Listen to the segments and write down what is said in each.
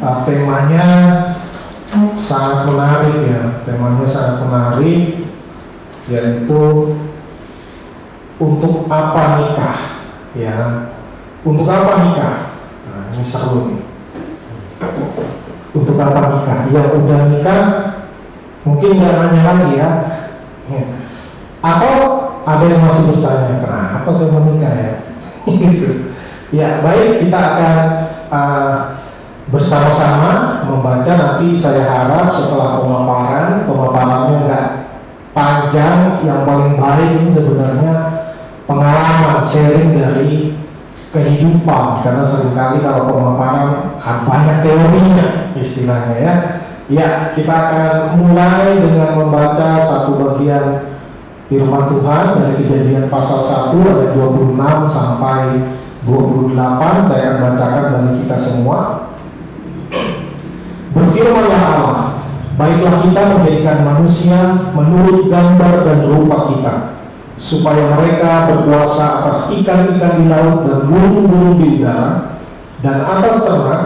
Temanya sangat menarik ya, temanya sangat menarik, yaitu untuk apa nikah ya, untuk apa nikah. Nah, ini seru nih. Untuk apa nikah? Ya udah nikah mungkin nggak nanya lagi ya. Atau ada yang masih bertanya, kenapa saya mau nikah ya? Gitu. Ya baik, kita akan bersama-sama membaca. Nanti saya harap setelah pemaparannya nggak panjang, yang paling baik ini sebenarnya pengalaman sharing dari kehidupan, karena seringkali kalau pemaparan banyak teorinya istilahnya ya. Ya, kita akan mulai dengan membaca satu bagian firman Tuhan dari Kejadian pasal 1 ayat 26 sampai 28. Saya akan bacakan bagi kita semua. Berfirmanlah Allah, baiklah kita menjadikan manusia menurut gambar dan rupa kita, supaya mereka berkuasa atas ikan-ikan di laut dan burung-burung di udara, dan atas ternak,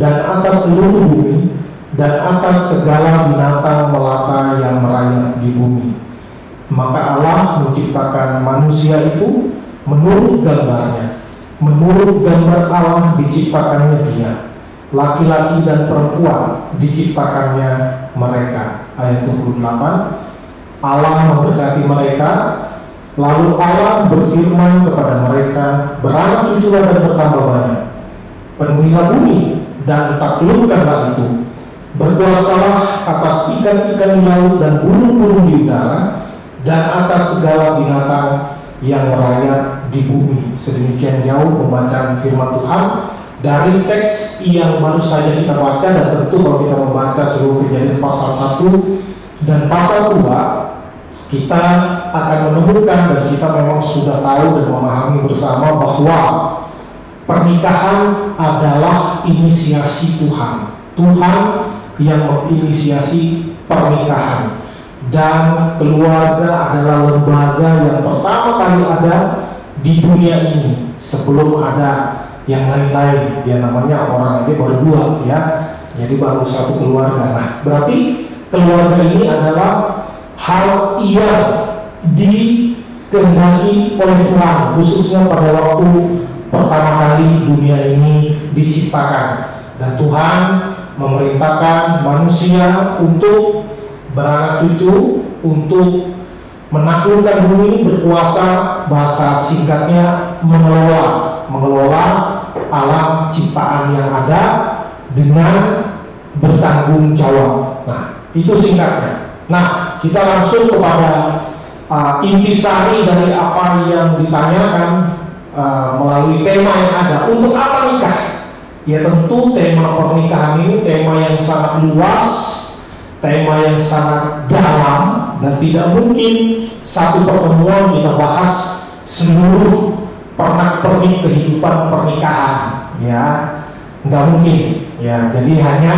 dan atas seluruh bumi, dan atas segala binatang melata yang merayap di bumi. Maka Allah menciptakan manusia itu menurut gambarnya. Menurut gambar Allah diciptakannya dia, laki-laki dan perempuan diciptakannya mereka. Ayat 28. Allah memberkati mereka, lalu Allah berfirman kepada mereka, beranak cuculah dan bertambah banyak, penuhilah bumi dan taklukkanlah itu, berkuasalah atas ikan-ikan di laut dan burung-burung di udara, dan atas segala binatang yang merayap di bumi. Sedemikian jauh pembacaan firman Tuhan dari teks yang baru saja kita baca. Dan tentu kalau kita membaca seluruh Kejadian pasal 1 dan pasal 2, kita akan menemukan dan kita memang sudah tahu dan memahami bersama bahwa pernikahan adalah inisiasi Tuhan. Tuhan yang menginisiasi pernikahan, dan keluarga adalah lembaga yang pertama kali ada di dunia ini sebelum ada yang lain-lain. Ya namanya orang aja baru 2 ya, jadi baru satu keluarga. Nah berarti keluarga ini adalah hal yang dikehendaki oleh Tuhan, khususnya pada waktu pertama kali dunia ini diciptakan. Dan Tuhan memerintahkan manusia untuk beranak cucu, untuk menaklukkan bumi, berkuasa, bahasa singkatnya mengelola alam ciptaan yang ada dengan bertanggung jawab. Nah, itu singkatnya. Nah, kita langsung kepada intisari dari apa yang ditanyakan melalui tema yang ada. Untuk apa nikah? Ya tentu tema pernikahan ini tema yang sangat luas, tema yang sangat dalam, dan tidak mungkin satu pertemuan kita bahas seluruh pernak-pernik kehidupan pernikahan, ya nggak mungkin ya. Jadi hanya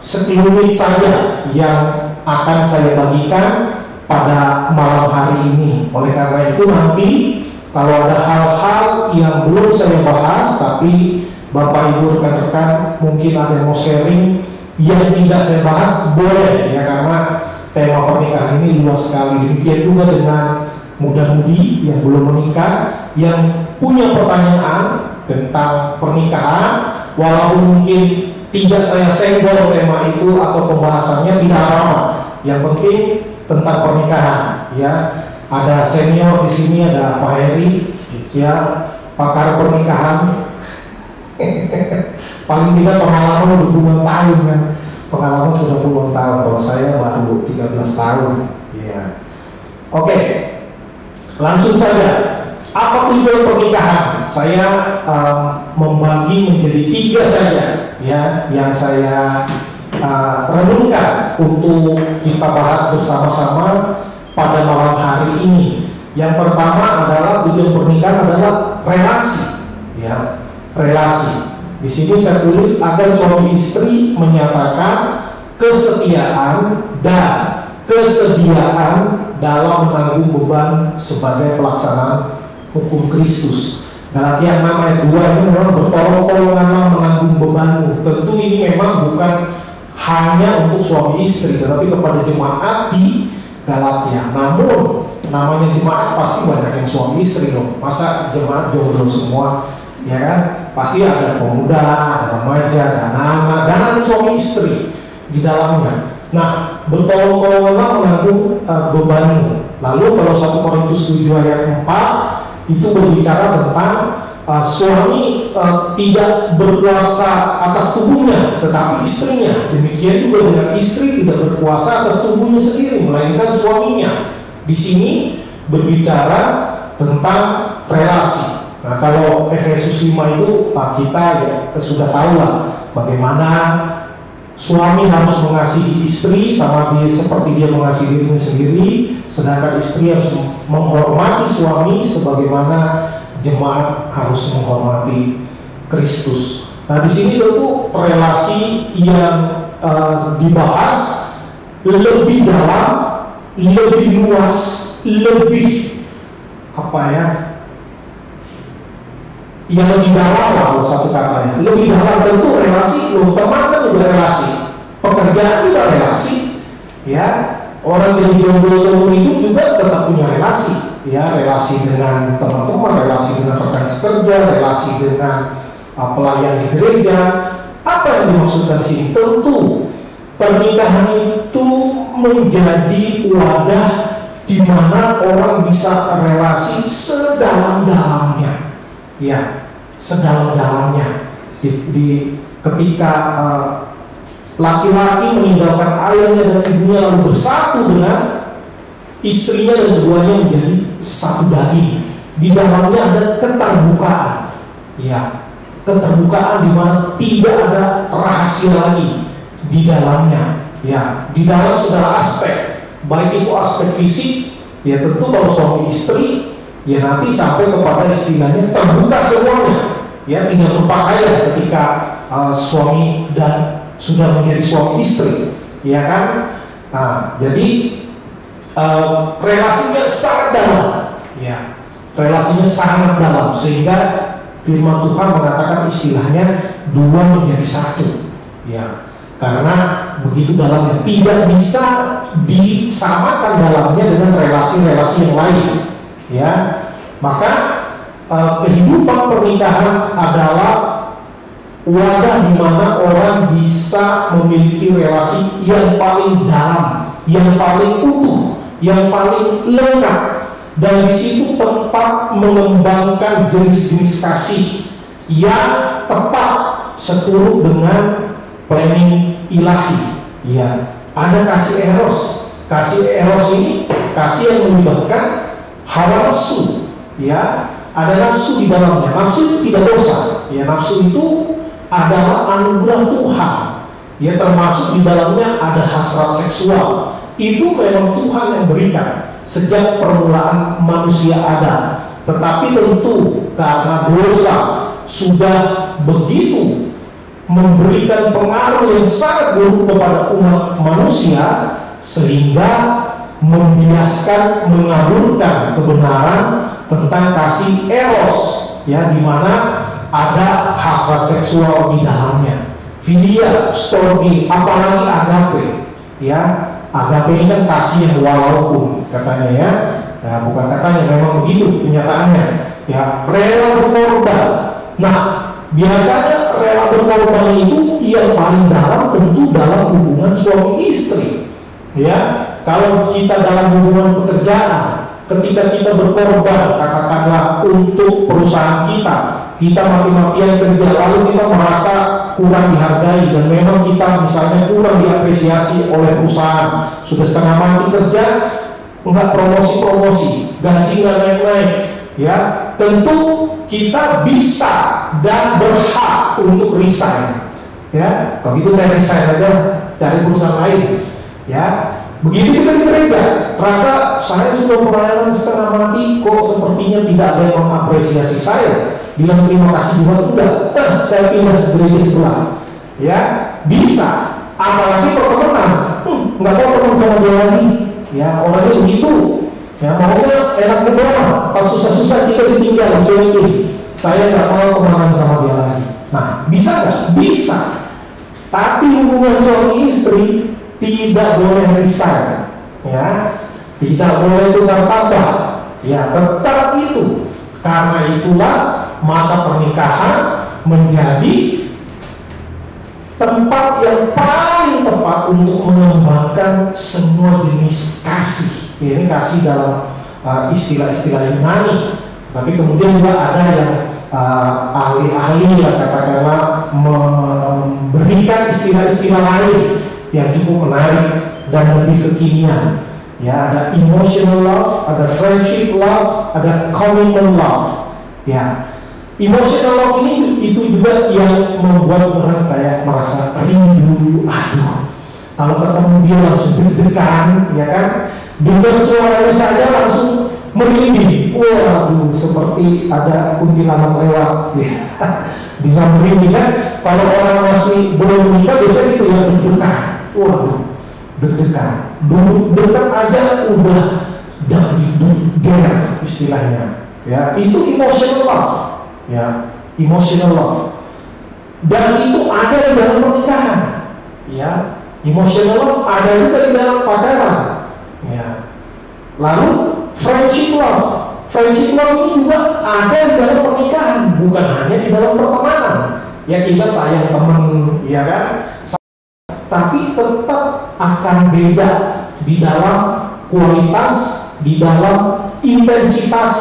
sekelumit saja yang akan saya bagikan pada malam hari ini. Oleh karena itu nanti kalau ada hal-hal yang belum saya bahas, tapi Bapak Ibu rekan-rekan mungkin ada yang mau sharing yang tidak saya bahas, boleh ya, karena tema pernikahan ini luas sekali. Demikian juga dengan muda-mudi yang belum menikah, yang punya pertanyaan tentang pernikahan, walaupun mungkin tidak saya senggol tema itu atau pembahasannya, tidak apa-apa. Yang penting tentang pernikahan ya. Ada senior di sini, ada Pak Heri ya, pakar pernikahan. Paling tidak pengalaman udah puluhan tahun kan, pengalaman sudah puluhan tahun. Kalau saya baru 13 tahun ya. Oke, langsung saja. Apa tujuan pernikahan? Saya membagi menjadi 3 saja ya, yang saya renungkan untuk kita bahas bersama-sama pada malam hari ini. Yang pertama adalah tujuan pernikahan adalah relasi ya, relasi. Di sini saya tulis agar suami istri menyatakan kesetiaan dan kesediaan dalam menanggung beban sebagai pelaksanaan hukum Kristus. Galatia 6 ayat 2 ini memang bertolong-tolonganlah menanggung bebanmu. Tentu ini memang bukan hanya untuk suami istri, tetapi kepada jemaat di Galatia. Namun namanya jemaat pasti banyak yang suami istri dong. Masa jemaat jomblo semua, ya kan? Pasti ada pemuda, ada remaja, ada anak-anak, dan ada suami istri di dalamnya. Nah, bertolong-tolonganlah menanggung bebanmu. Lalu kalau 1 Korintus 7 ayat 4 itu berbicara tentang suami tidak berkuasa atas tubuhnya, tetapi istrinya. Demikian juga dengan istri tidak berkuasa atas tubuhnya sendiri, melainkan suaminya. Di sini berbicara tentang relasi. Nah, kalau Efesus 5 itu kita sudah tahu lah bagaimana suami harus mengasihi istri sama dia seperti dia mengasihi dirinya sendiri, sedangkan istri harus menghormati suami sebagaimana jemaat harus menghormati Kristus. Nah, di sini tentu relasi yang dibahas lebih dalam, lebih luas, lebih yang lebih dalam lah satu katanya. Lebih dalam tentu relasi, teman kan juga relasi, pekerjaan juga relasi, ya. Orang jadi jomblo seumur hidup juga tetap punya relasi, ya, relasi dengan teman-teman, relasi dengan rekan sekerja, relasi dengan pelayan di gereja. Apa yang dimaksudkan di sini? Tentu pernikahan itu menjadi wadah di mana orang bisa relasi sedalam-dalamnya. Ya, sedalam-dalamnya. Ketika laki-laki meninggalkan ayahnya dan ibunya lalu bersatu dengan istrinya dan keduanya menjadi satu daging. Di dalamnya ada keterbukaan. Ya, keterbukaan di mana tidak ada rahasia lagi di dalamnya. Ya, di dalam segala aspek, baik itu aspek fisik, ya tentu kalau suami istri, ya nanti sampai kepada istilahnya terbuka semuanya, ya tidak berpakaian ketika suami dan sudah menjadi suami istri, ya kan? Nah, jadi relasinya sangat dalam, ya, relasinya sangat dalam sehingga firman Tuhan mengatakan istilahnya dua menjadi satu, ya, karena begitu dalamnya, tidak bisa disamakan dalamnya dengan relasi-relasi yang lain. Ya, maka kehidupan pernikahan adalah wadah di mana orang bisa memiliki relasi yang paling dalam, yang paling utuh, yang paling lengkap, dan di situ tempat mengembangkan jenis-jenis kasih yang tepat seturut dengan planning ilahi. Ya, ada kasih eros. Kasih eros ini kasih yang melibatkan hawa nafsu, ya, ada nafsu di dalamnya. Nafsu itu tidak dosa, ya, nafsu itu adalah anugerah Tuhan, ya, termasuk di dalamnya ada hasrat seksual. Itu memang Tuhan yang berikan sejak permulaan manusia ada. Tetapi tentu karena dosa sudah begitu memberikan pengaruh yang sangat buruk kepada umat manusia, sehingga membiaskan mengaburkan kebenaran tentang kasih eros, ya, di mana ada hasrat seksual di dalamnya, filia, storge, apalagi agape, ya. Agape ini kan kasih yang walaupun katanya, ya, nah, bukan katanya, memang begitu kenyataannya, ya, rela berkorban. Nah, biasanya rela berkorban itu yang paling dalam tentu dalam hubungan suami istri, ya. Kalau kita dalam hubungan pekerjaan, ketika kita berkorban, katakanlah untuk perusahaan kita mati-matian kerja, lalu kita merasa kurang dihargai dan memang kita misalnya kurang diapresiasi oleh perusahaan, sudah setengah mati kerja, enggak promosi, gaji nggak naik-naik, ya, tentu kita bisa dan berhak untuk resign, ya. Kalau gitu saya resign aja, cari perusahaan lain, ya. Begitu juga di gereja, rasa saya sudah pelayanan setengah mati, kok sepertinya tidak ada yang mengapresiasi saya, bilang terima kasih juga enggak, saya pindah gereja sebelah, ya, bisa. Apalagi pertemanan, nggak tahu teman sama dia lagi, ya, orangnya begitu, ya, maunya enak doang, pas susah-susah kita ditinggal, cuekin, saya nggak mau temenan sama dia lagi. Nah, bisa nggak? Bisa. Tapi hubungan suami istri tidak boleh resign, ya, tidak boleh tukar tambah, ya, tetap itu. Karena itulah maka pernikahan menjadi tempat yang paling tepat untuk mengembangkan semua jenis kasih. Ini kasih dalam istilah-istilah Yunani. Tapi kemudian juga ada yang ahli-ahli yang katakanlah memberikan istilah-istilah lain yang cukup menarik dan lebih kekinian. Ya, ada emotional love, ada friendship love, ada commitment love. Ya, emotional love ini itu juga yang membuat orang kayak merasa rindu. Aduh, kalau ketemu dia langsung deg-degan, ya kan? Dengar suaranya saja langsung merinding. Waduh, seperti ada kuntilanak lewat. Ya. Bisa merinding kan? Kalau orang masih belum menikah biasanya itu yang deg-degan. Waduh, deg-degan. Dulu dekat aja udah der istilahnya. Ya, itu emotional love. Ya, emotional love. Dan itu ada di dalam pernikahan. Ya, emotional love ada juga di dalam pacaran. Ya. Lalu friendship love. Friendship love ini juga ada di dalam pernikahan, bukan hanya di dalam pertemanan. Ya, kita sayang teman, ya kan? Tapi tetap akan beda di dalam kualitas, di dalam intensitas,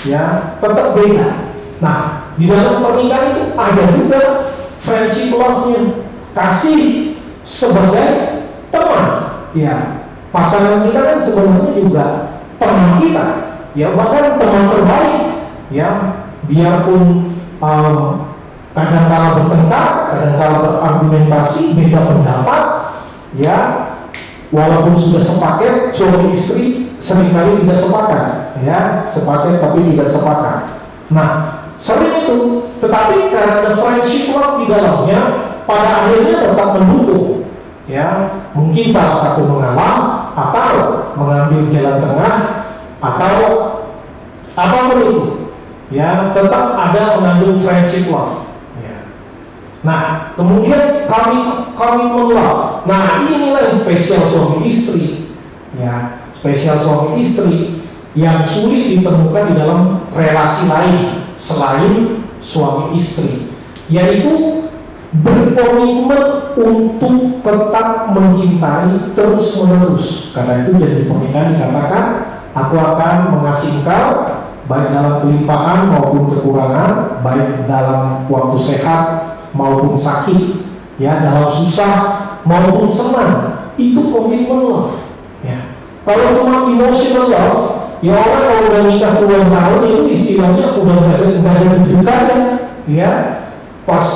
ya, tetap beda. Nah, di dalam pernikahan itu ada juga friendship love-nya, kasih sebagai teman, ya. Pasangan kita kan sebenarnya juga teman kita, ya, bahkan teman terbaik, ya. Biarpun kadang-kala bertengkar, kadang-kala berargumentasi, beda pendapat, ya, walaupun sudah sepaket, suami istri seringkali tidak sepakat, ya, sepaket tapi tidak sepakat. Nah, sering itu, tetapi karena friendship love di dalamnya, pada akhirnya tetap mendukung, ya. Mungkin salah satu mengalah atau mengambil jalan tengah atau apapun itu, ya, tetap ada mengandung friendship love. Nah, kemudian commitment love. Nah, inilah yang spesial suami istri, ya, spesial suami istri yang sulit ditemukan di dalam relasi lain selain suami istri, yaitu berkomitmen untuk tetap mencintai terus menerus. Karena itu janji pernikahan dikatakan, aku akan mengasihi engkau baik dalam kelimpahan maupun kekurangan, baik dalam waktu sehat maupun sakit, ya, dalam susah maupun senang. Itu komitmen love, ya. Kalau cuma emotional love, ya, orang kalau udah nikah puluhan tahun itu istilahnya udah nggak ada deg-degannya, ya. Pas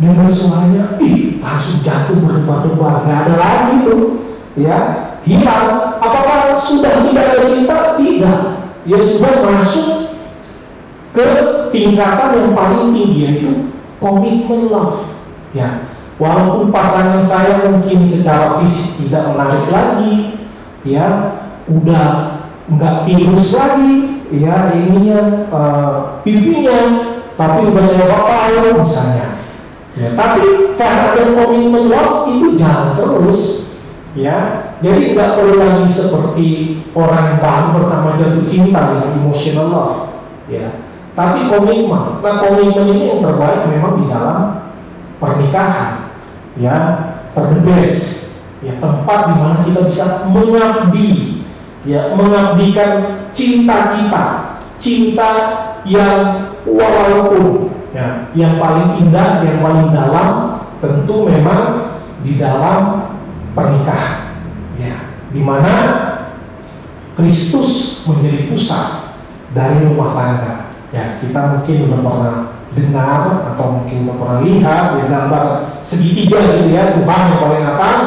dengar suaranya, langsung jatuh berdebar-debar, nggak ada lagi tuh, ya, hilang. Apakah sudah tidak ada cinta? Tidak, ya, sudah masuk ke tingkatan yang paling tinggi, yaitu komitmen love, ya. Walaupun pasangan saya mungkin secara fisik tidak menarik lagi, ya, udah nggak tirus lagi, ya, ininya pipinya, tapi udah lewat misalnya, ya. Tapi karena ada komitmen love itu jalan terus, ya. Jadi nggak perlu lagi seperti orang yang baru pertama jatuh cinta, yang emotional love, ya. Tapi komitmen. Nah, komitmen ini yang terbaik memang di dalam pernikahan, ya, terbebas, ya, tempat di mana kita bisa mengabdi, ya, mengabdikan cinta kita, cinta yang walaupun, ya, yang paling indah, yang paling dalam, tentu memang di dalam pernikahan, ya, di mana Kristus menjadi pusat dari rumah tangga. Ya, kita mungkin udah pernah dengar atau mungkin udah pernah lihat, ya, gambar segitiga gitu, ya, Tuhan yang paling atas,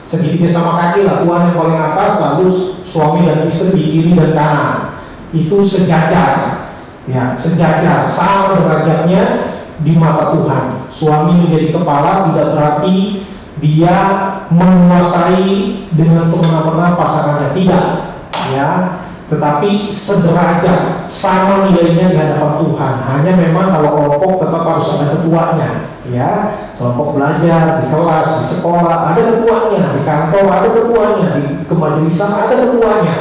segitiga sama kaki lah, Tuhan yang paling atas, lalu suami dan istri di kiri dan kanan. Itu sejajar, ya, sejajar, sama derajatnya di mata Tuhan. Suami menjadi kepala tidak berarti dia menguasai dengan semena-mena pasangannya, tidak, ya. tetapi sederajat, sama nilainya di hadapan Tuhan. Hanya memang kalau kelompok tetap harus ada ketuanya, ya. Kelompok belajar di kelas, di sekolah ada ketuanya, di kantor ada ketuanya, di kemajelisan ada ketuanya.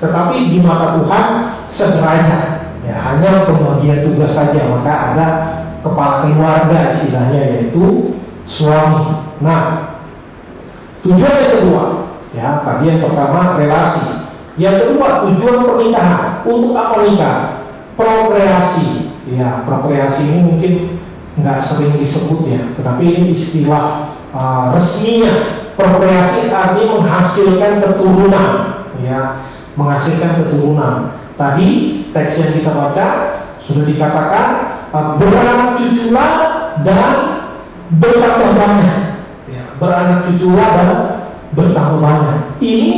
Tetapi di mata Tuhan sederajat, ya, hanya pembagian tugas saja. Maka ada kepala keluarga istilahnya, yaitu suami. Nah, tujuan yang kedua, ya, tadi yang pertama relasi. Yang kedua, tujuan pernikahan. Untuk apa nikah? Prokreasi. Ya, prokreasi ini mungkin nggak sering disebut, ya, tetapi ini istilah resminya. Prokreasi artinya menghasilkan keturunan, ya, menghasilkan keturunan. Tadi teks yang kita baca sudah dikatakan beranak cuculah dan bertambah banyak, ya, beranak cuculah dan bertambah banyak. Ini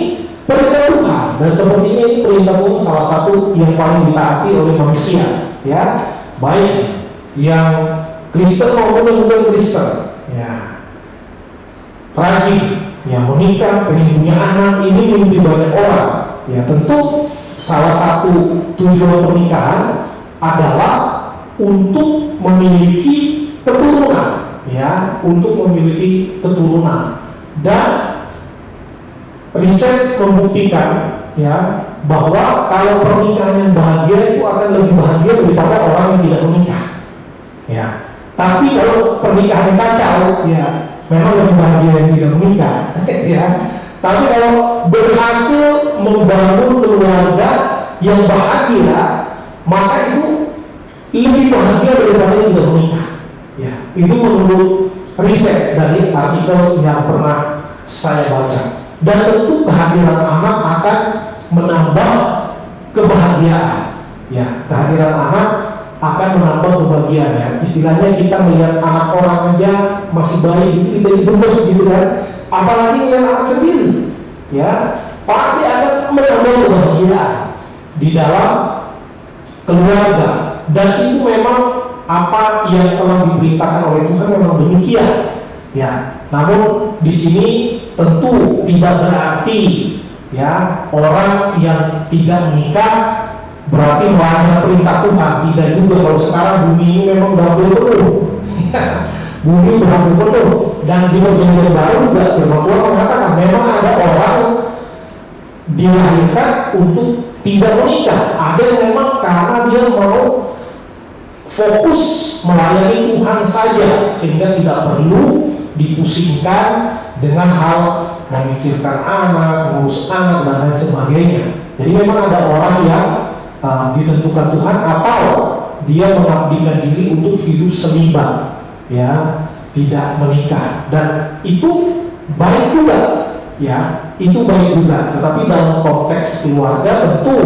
perintah Tuhan, dan sepertinya ini perintah Tuhan salah satu yang paling ditaati oleh manusia, ya, baik yang Kristen maupun yang bukan Kristen, ya. Rajin, ya, menikah, pengen punya anak, ini mimpi banyak orang, ya. Tentu salah satu tujuan pernikahan adalah untuk memiliki keturunan, ya, untuk memiliki keturunan. Dan riset membuktikan, ya, bahwa kalau pernikahan yang bahagia itu akan lebih bahagia daripada orang yang tidak menikah, ya. Tapi kalau pernikahan yang kacau, ya, memang lebih bahagia yang tidak menikah, ya. Tapi kalau berhasil membangun keluarga yang bahagia, maka itu lebih bahagia daripada yang tidak menikah, ya. Itu menurut riset dari artikel yang pernah saya baca. Dan tentu kehadiran anak akan menambah kebahagiaan, ya. Kehadiran anak akan menambah kebahagiaan, ya. Istilahnya kita melihat anak orang aja masih bayi itu kita gemes gitu kan, apalagi melihat anak sendiri, ya, pasti akan menambah kebahagiaan di dalam keluarga. Dan itu memang apa yang telah diberitakan oleh Tuhan memang demikian, ya. Namun di sini tentu tidak berarti, ya, orang yang tidak menikah berarti melanggar perintah Tuhan. Tidak juga. Kalau sekarang bumi ini memang berhampir penuh, bumi berhampir penuh. Dan di perjanjian baru juga firman Tuhan mengatakan memang ada orang dilahirkan untuk tidak menikah. Ada yang memang karena dia mau fokus melayani Tuhan saja, sehingga tidak perlu dipusingkan dengan hal memikirkan anak, mengurus anak, dan lain sebagainya. Jadi memang ada orang yang ditentukan Tuhan atau dia mengabdikan diri untuk hidup selibat, ya, tidak menikah, dan itu baik juga, ya, itu baik juga. Tetapi dalam konteks keluarga tentu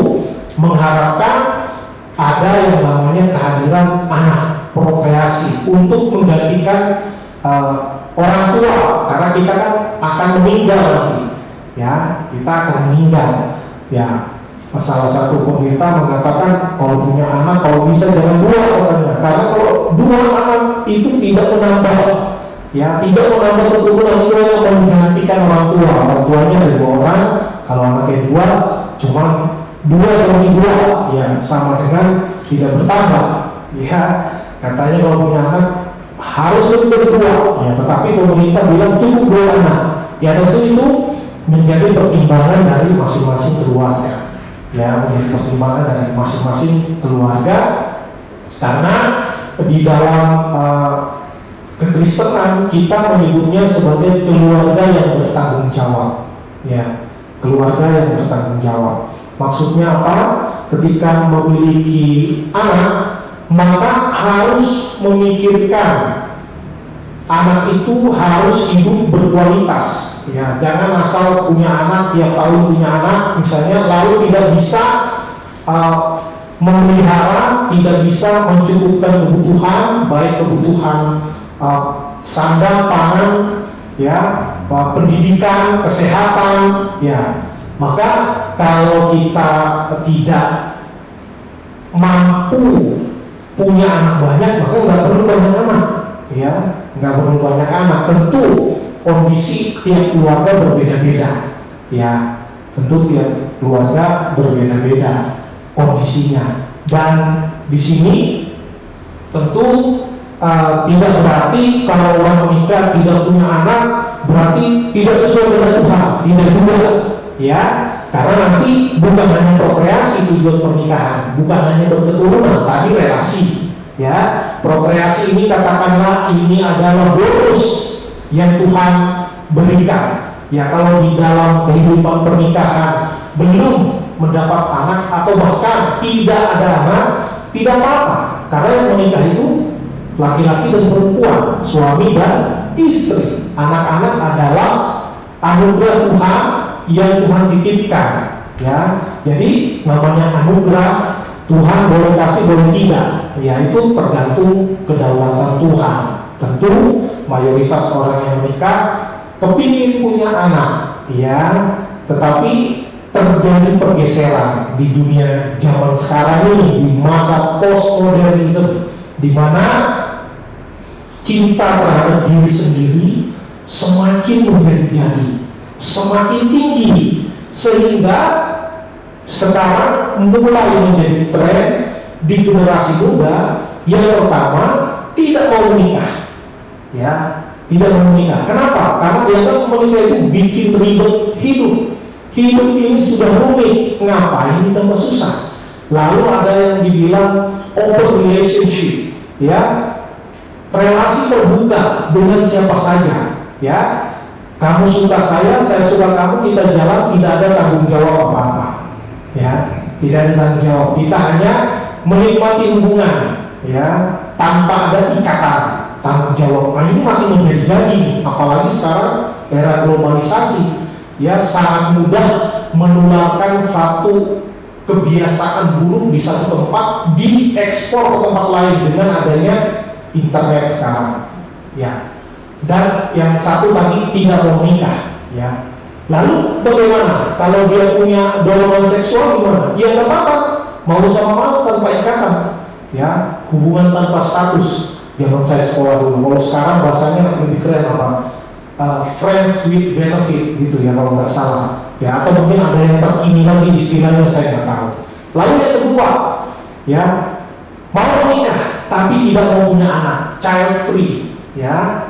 mengharapkan ada yang namanya kehadiran anak, prokreasi, untuk menggantikan orang tua, karena kita kan akan meninggal nanti, ya, kita akan meninggal, ya. Salah satu pemerintah mengatakan kalau punya anak kalau bisa jangan dua, katanya, karena kalau dua anak itu tidak menambah, ya, tidak menambah keturunan, itu yang menggantikan orang tuanya ada 2 orang, kalau anaknya 2 cuma 2 ya, sama dengan tidak bertambah, ya. Katanya kalau punya anak harus lebih dari 2, ya, tetapi pemerintah bilang cukup 2 anak, ya. Tentu itu menjadi pertimbangan dari masing-masing keluarga, ya, menjadi pertimbangan dari masing-masing keluarga, karena di dalam kekristenan kita menyebutnya sebagai keluarga yang bertanggung jawab, ya, keluarga yang bertanggung jawab. Maksudnya apa? Ketika memiliki anak, maka harus memikirkan anak itu harus hidup berkualitas, ya. Jangan asal punya anak, tiap tahun punya anak misalnya, lalu tidak bisa memelihara, tidak bisa mencukupkan kebutuhan, baik kebutuhan sandang, pangan, ya, pendidikan, kesehatan, ya. Maka kalau kita tidak mampu punya anak banyak, maka nggak perlu banyak anak, ya, nggak perlu banyak anak. Tentu kondisi tiap keluarga berbeda-beda, ya. Tentu tiap keluarga berbeda-beda kondisinya, dan di sini tentu tidak berarti kalau orang menikah tidak punya anak berarti tidak sesuai dengan Tuhan, tidak juga ya, karena nanti bukan hanya prokreasi tujuan pernikahan, bukan hanya berketurunan, tadi relasi ya. Prokreasi ini katakanlah ini adalah bonus yang Tuhan berikan ya. Kalau di dalam kehidupan pernikahan belum mendapat anak atau bahkan tidak ada anak, tidak apa-apa, karena yang menikah itu laki-laki dan perempuan, suami dan istri. Anak-anak adalah anugerah Tuhan yang Tuhan titipkan ya. Jadi namanya anugerah, Tuhan boleh kasih boleh tidak ya, itu tergantung kedaulatan Tuhan. Tentu mayoritas orang yang menikah kepingin punya anak ya, tetapi terjadi pergeseran di dunia zaman sekarang ini, di masa postmodernisme, di mana cinta terhadap diri sendiri semakin menjadi-jadi, semakin tinggi, sehingga sekarang mulai menjadi tren di generasi muda. Yang pertama, tidak mau menikah ya, tidak mau menikah. Kenapa? Karena dianggap menikah itu bikin ribet hidup. Hidup ini sudah rumit, ngapain ditambah susah. Lalu ada yang dibilang open relationship ya, relasi terbuka dengan siapa saja ya. Kamu suka saya suka kamu, kita jalan, tidak ada tanggung jawab apa-apa ya, tidak ada tanggung jawab. Kita hanya menikmati hubungan ya, tanpa ada ikatan tanggung jawab. Nah, ini makin menjadi-jadi, apalagi sekarang era globalisasi ya, sangat mudah menularkan satu kebiasaan buruk di satu tempat diekspor ke tempat lain dengan adanya internet sekarang ya. Dan yang satu tadi tidak mau menikah ya. Lalu bagaimana kalau dia punya dorongan seksual gimana? Ya nggak apa-apa, mau sama mau tanpa ikatan ya, hubungan tanpa status. Zaman saya sekolah dulu, kalau sekarang bahasanya lebih keren apa? Friends with benefit gitu ya kalau nggak salah ya, atau mungkin ada yang terkini lagi istilahnya, saya nggak tahu. Lalu yang kedua ya, mau menikah tapi tidak mau punya anak, child free ya.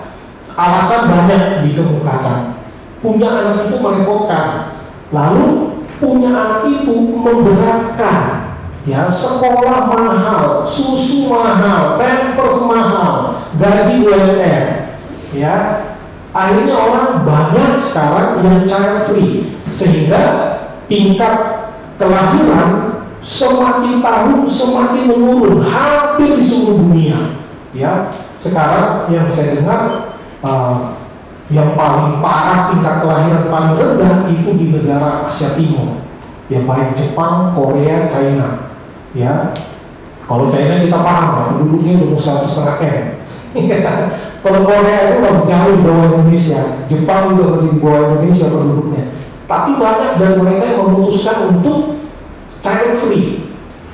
Alasan banyak dikemukakan, punya anak itu merepotkan, lalu punya anak itu memberatkan ya, sekolah mahal, susu mahal, pampers mahal, gaji UMR ya. Akhirnya orang banyak sekarang yang child free, sehingga tingkat kelahiran semakin tahun semakin menurun hampir di seluruh dunia ya. Sekarang yang saya dengar yang paling parah tingkat kelahiran paling rendah itu di negara Asia Timur ya, baik Jepang, Korea, China ya. Kalau China kita paham, penduduknya udah 1,5 M. Kalau Korea itu masih jauh di bawah Indonesia, Jepang juga masih di bawah Indonesia penduduknya. Tapi banyak dari mereka yang memutuskan untuk child free.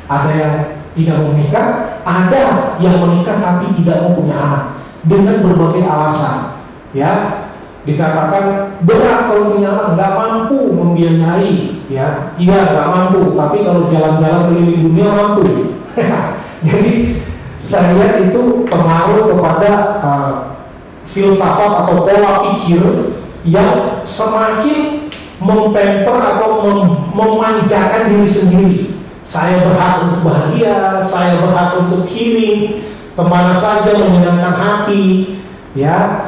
Ada yang tidak mau menikah, ada yang menikah tapi tidak mau punya anak dengan berbagai alasan. Ya, dikatakan berat kalau punya anak, nggak mampu membiayai. Ya, iya nggak mampu, tapi kalau jalan-jalan keliling dunia mampu. Jadi saya lihat itu pengaruh kepada filsafat atau pola pikir yang semakin mempamper atau memanjakan diri sendiri. Saya berhak untuk bahagia, saya berhak untuk healing, kemana saja menyenangkan hati ya.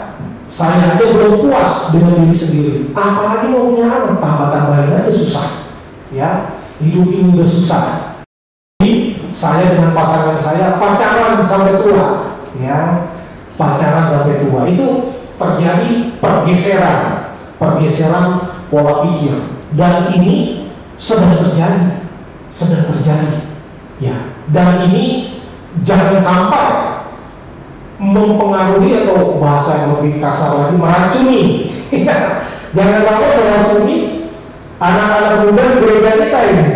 Saya aja belum puas dengan diri sendiri, apalagi mau punya anak, tambah-tambahin aja susah ya. Hidup ini udah susah. Saya dengan pasangan saya pacaran sampai tua ya, pacaran sampai tua, itu terjadi pergeseran pola pikir, dan ini sedang terjadi ya. Dan ini jangan sampai mempengaruhi, atau bahasa yang lebih kasar lagi, meracuni. Jangan sampai meracuni anak-anak muda di gereja kita ini.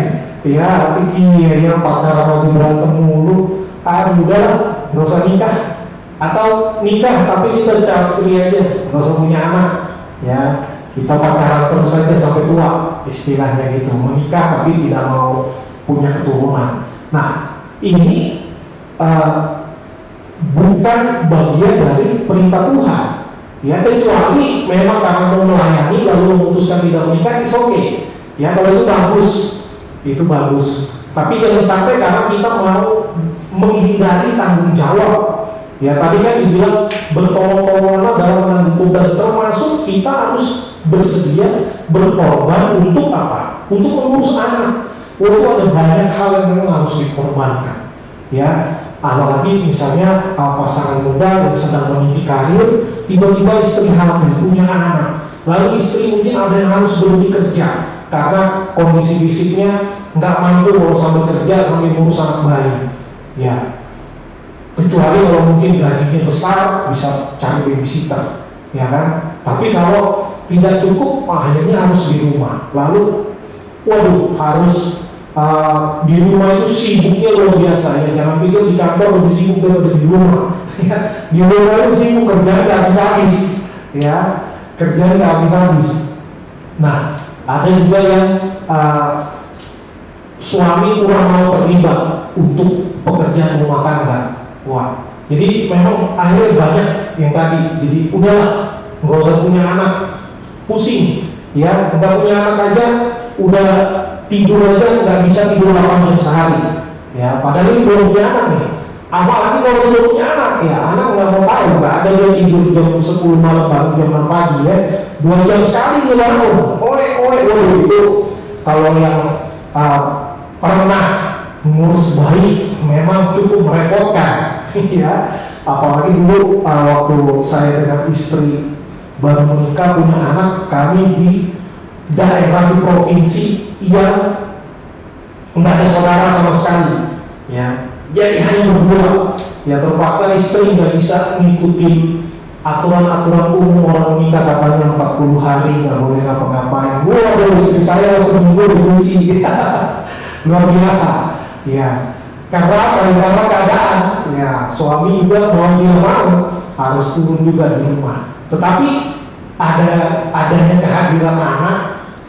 Ya, iya pacaran lagi berantem mulu. Udah, nggak usah nikah, atau nikah tapi kita child free aja, nggak usah punya anak. Ya, kita pacaran terus saja sampai tua, istilahnya gitu, menikah tapi tidak mau punya keturunan. Nah, ini bukan bagian dari perintah Tuhan. Ya, kecuali memang karena mau melayani lalu memutuskan tidak menikah, it's okay. Ya, kalau itu bagus, itu bagus. Tapi jangan sampai karena kita mau menghindari tanggung jawab. Ya, tadi kan dibilang bertolong-tolonglah dalam menanggung, dan termasuk kita harus bersedia berkorban untuk apa? Untuk mengurus anak. Itu ada banyak hal yang memang harus dikorbankan. Ya, apalagi misalnya pasangan muda yang sedang meniti karir, tiba-tiba istri hamil, punya anak, lalu istri mungkin ada yang harus berhenti kerja karena kondisi fisiknya nggak mampu kalau sambil kerja sambil ngurus anak bayi. Ya, kecuali kalau mungkin gajinya besar bisa cari babysitter, ya kan. Tapi kalau tidak cukup, akhirnya harus di rumah. Lalu, waduh, harus di rumah itu sibuknya luar biasa. Ya, jangan pikir di kantor lebih sibuk daripada di rumah. Ya, di rumah itu sibuk, kerjaan nggak habis-habis. Ya, kerjaan nggak habis-habis. Nah, ada juga yang suami kurang mau terlibat untuk pekerjaan rumah tangga. Wah, jadi memang akhirnya banyak yang tadi. Jadi udahlah, nggak usah punya anak, pusing. Ya, nggak punya anak aja, udah tidur aja nggak bisa tidur 8 jam sehari. Ya, padahal ini belum punya anak nih. Apalagi kalau sudah punya anak, ya anak nggak mau tahu, nggak ada dia tidur jam 10 malam baru jam 6 pagi ya, 2 jam sekali dia bangun, itu kalau yang pernah ngurus bayi memang cukup merepotkan. Ya, apalagi dulu waktu saya dengan istri baru menikah punya anak, kami di daerah di provinsi yang nggak ada saudara sama sekali. Ya, jadi hanya berdua. Ya, terpaksa istri nggak bisa ngikutin aturan-aturan umum orang menikah, katanya 40 hari nggak boleh ngapa-ngapain. Waduh, istri saya seminggu dikunci. Luar biasa. Ya, karena keadaan. Ya, suami juga mau tidak mau harus turun juga di rumah. Tetapi adanya kehadiran anak,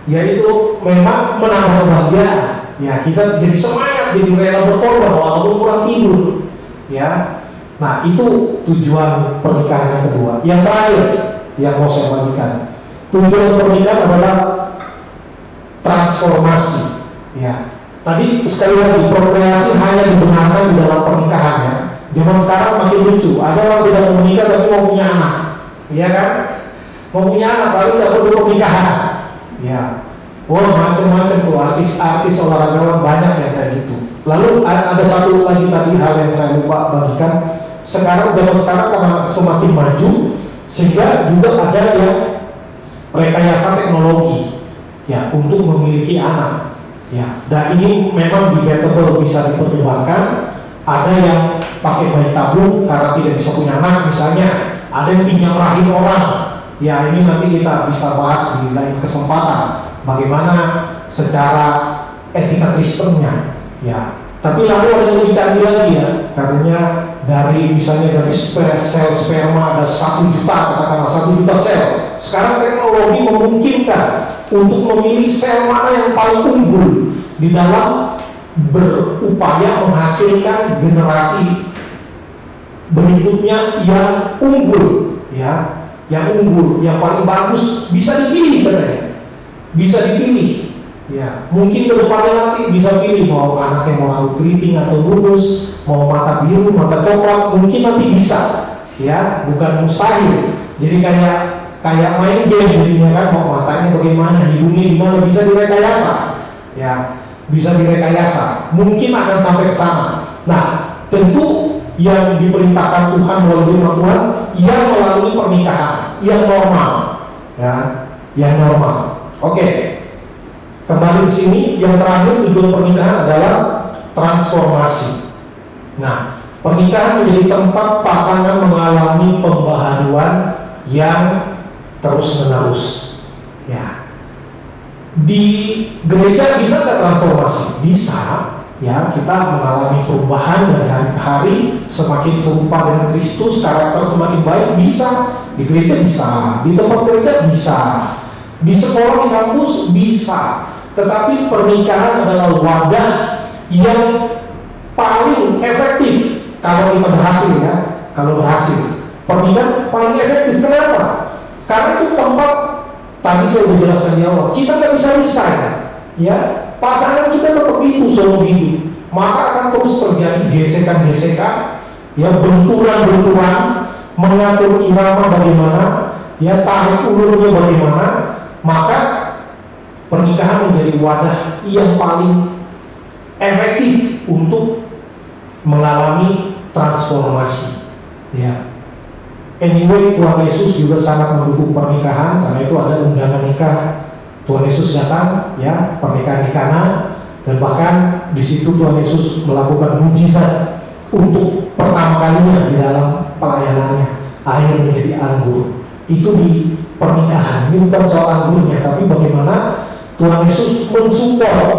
yaitu memang menambah kebahagiaan. Ya, kita jadi semangat, jadi rela berkorban walaupun kurang tidur. Ya, nah itu tujuan pernikahan yang kedua. Yang terakhir yang mau saya bagikan, tujuan pernikahan adalah transformasi. Ya, tadi sekali lagi, prokreasi hanya dibenarkan di dalam pernikahan ya. Zaman sekarang makin lucu, ada orang tidak mau menikah tapi mau punya anak, ya kan? Mau punya anak tapi tidak perlu pernikahan. Ya, macam-macam tuh artis-artis olahragawan banyak yang kayak gitu. Lalu ada satu lagi tadi hal yang saya lupa bagikan. Sekarang zaman sekarang karena semakin maju, sehingga juga ada yang rekayasa teknologi ya untuk memiliki anak. Ya, dan ini memang debatable, bisa diperdebatkan. Ada yang pakai bayi tabung karena tidak bisa punya anak, misalnya. Ada yang pinjam rahim orang. Ya, ini nanti kita bisa bahas di lain kesempatan. Bagaimana secara etika Kristennya. Ya, tapi lalu ada yang lebih canggih lagi ya. Katanya misalnya dari sel sperma ada 1 juta, katakanlah 1 juta sel. Sekarang teknologi memungkinkan untuk memilih sel mana yang paling unggul di dalam berupaya menghasilkan generasi berikutnya yang unggul, ya, yang unggul, yang paling bagus, bisa dipilih katanya, bisa dipilih. Ya, mungkin ke depannya nanti bisa pilih mau anaknya mau rambut keriting atau lurus, mau mata biru, mata coklat, mungkin nanti bisa, ya, bukan mustahil. Jadi kayak main game jadinya kan, mau matanya bagaimana, hidungnya gimana, bisa direkayasa, ya, bisa direkayasa. Mungkin akan sampai ke sana. Nah, tentu yang diperintahkan Tuhan melalui firman Tuhan, yang melalui pernikahan, yang normal, ya, yang normal. Oke. Kembali ke sini, yang terakhir tujuan pernikahan adalah transformasi. Nah, pernikahan menjadi tempat pasangan mengalami pembaharuan yang terus-menerus. Ya, di gereja bisa nggak transformasi? Bisa. Ya, kita mengalami perubahan dari hari ke hari, semakin serupa dengan Kristus, karakter semakin baik, bisa. Di gereja bisa, di tempat kerja bisa. Di sekolah, di kampus bisa, tetapi pernikahan adalah wadah yang paling efektif kalau kita berhasil ya. Kalau berhasil, pernikahan paling efektif. Kenapa? Karena itu tempat, tadi saya sudah jelaskan di awal, kita nggak bisa resign ya. Pasangan kita tetap itu seumur hidup, maka akan terus terjadi gesekan-gesekan ya, benturan-benturan, mengatur irama bagaimana ya, tarik ulurnya bagaimana. Maka pernikahan menjadi wadah yang paling efektif untuk mengalami transformasi ya. Anyway, Tuhan Yesus juga sangat mendukung pernikahan, karena itu ada undangan nikah. Tuhan Yesus datang ya, pernikahan di Kana, dan bahkan di situ Tuhan Yesus melakukan mujizat untuk pertama kalinya di dalam pelayanannya, air menjadi anggur. Itu di pernikahan. Ini bukan soal anggurnya, tapi bagaimana Tuhan Yesus mensupport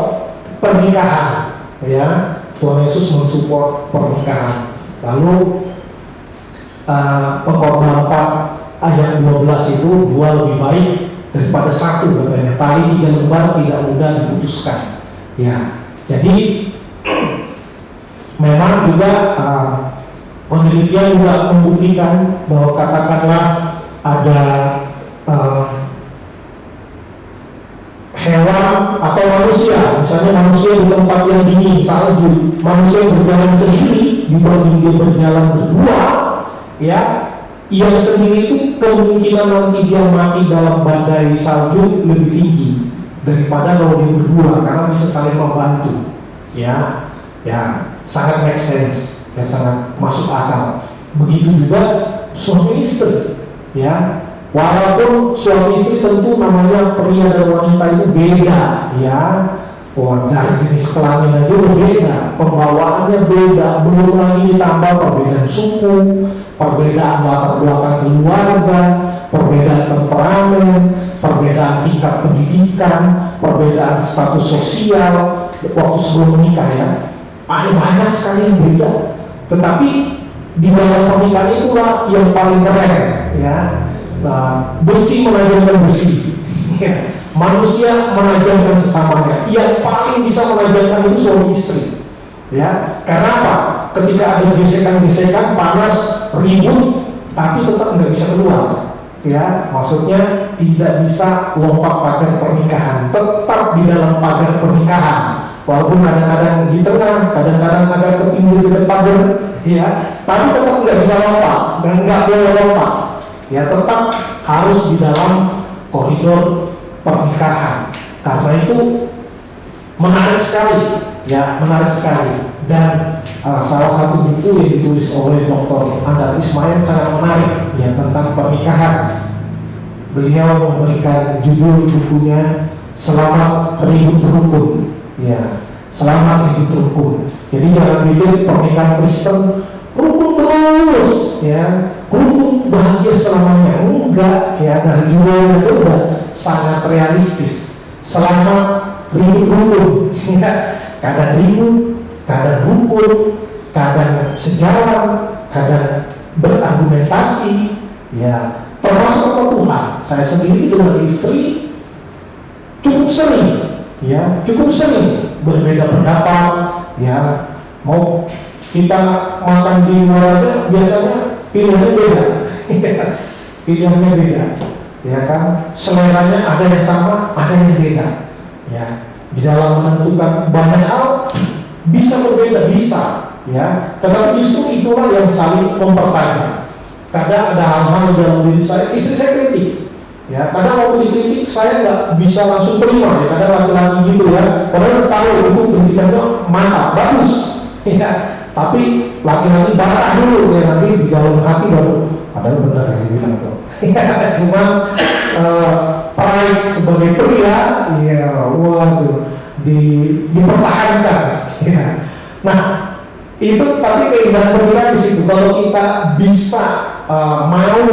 pernikahan ya. Tuhan Yesus mensupport pernikahan. Lalu Pengkhotbah 4 ayat 12 itu, dua lebih baik daripada satu katanya. Tali 3 lembar tidak mudah diputuskan ya. Jadi memang juga penelitian juga membuktikan bahwa katakanlah ada hewan atau manusia, misalnya manusia di tempat yang dingin, salju, manusia yang berjalan sendiri dibanding dia berjalan berdua ya, yang sendiri itu kemungkinan nanti dia mati dalam badai salju lebih tinggi daripada kalau dia berdua, karena bisa saling membantu ya. Ya, sangat make sense ya, sangat masuk akal. Begitu juga suami istri ya. Walaupun suami istri tentu namanya pria dan wanita itu beda ya. Wah, dari jenis kelamin aja berbeda, pembawaannya beda, belum lagi ditambah perbedaan suku, perbedaan latar belakang keluarga, perbedaan temperamen, perbedaan tingkat pendidikan, perbedaan status sosial waktu sebelum menikah ya. Ada banyak sekali yang beda. Tetapi di dalam pernikahan itulah yang paling keren ya. Nah, besi menajamkan besi ya. Manusia menajamkan sesamanya. Yang paling bisa menajamkan itu suami istri ya. Karena apa? Ketika ada gesekan-gesekan, panas, ribut, tapi tetap nggak bisa keluar ya. Maksudnya tidak bisa lompat pagar pernikahan, tetap di dalam pagar pernikahan. Walaupun kadang-kadang di tengah, kadang-kadang agak ke pinggir dekat pagar ya, tapi tetap nggak bisa lompat dan nggak boleh lompat ya, tetap harus di dalam koridor pernikahan. Karena itu menarik sekali ya, menarik sekali. Dan salah satu buku yang ditulis oleh Dr. Andar Ismail sangat menarik ya, tentang pernikahan. Beliau memberikan judul bukunya Selamat Ribut Rukun ya, Selamat Ribut Rukun. Jadi jangan pikir pernikahan Kristen rukun terus ya, rukun bahagia selamanya. Enggak ya, dari judulnya itu udah sangat realistis. Selamat ribut rukun ya, kadang ribut, kadang rukun, kadang sejalan, kadang berargumentasi ya, termasuk sama Tuhan. Saya sendiri dengan istri cukup sering ya, cukup sering berbeda pendapat ya. Mau kita makan di luar aja biasanya pilihannya beda pilihannya beda ya kan, seleranya ada yang sama, ada yang beda ya. Di dalam menentukan banyak hal bisa berbeda, bisa ya, tetapi justru itulah yang saling mempertajam. Kadang ada hal-hal di dalam diri saya, istri saya kritik ya, kadang waktu dikritik saya nggak bisa langsung terima ya, kadang laki-laki gitu ya, padahal tahu itu kritikannya mantap, bagus ya, tapi laki-laki barang dulu ya, nanti di dalam hati baru padahal benar yang dibilang tuh ya. Cuma pride sebagai pria ya, waduh, dipertahankan ya. Nah itu, tapi keindahan pernikahan di situ, kalau kita bisa mau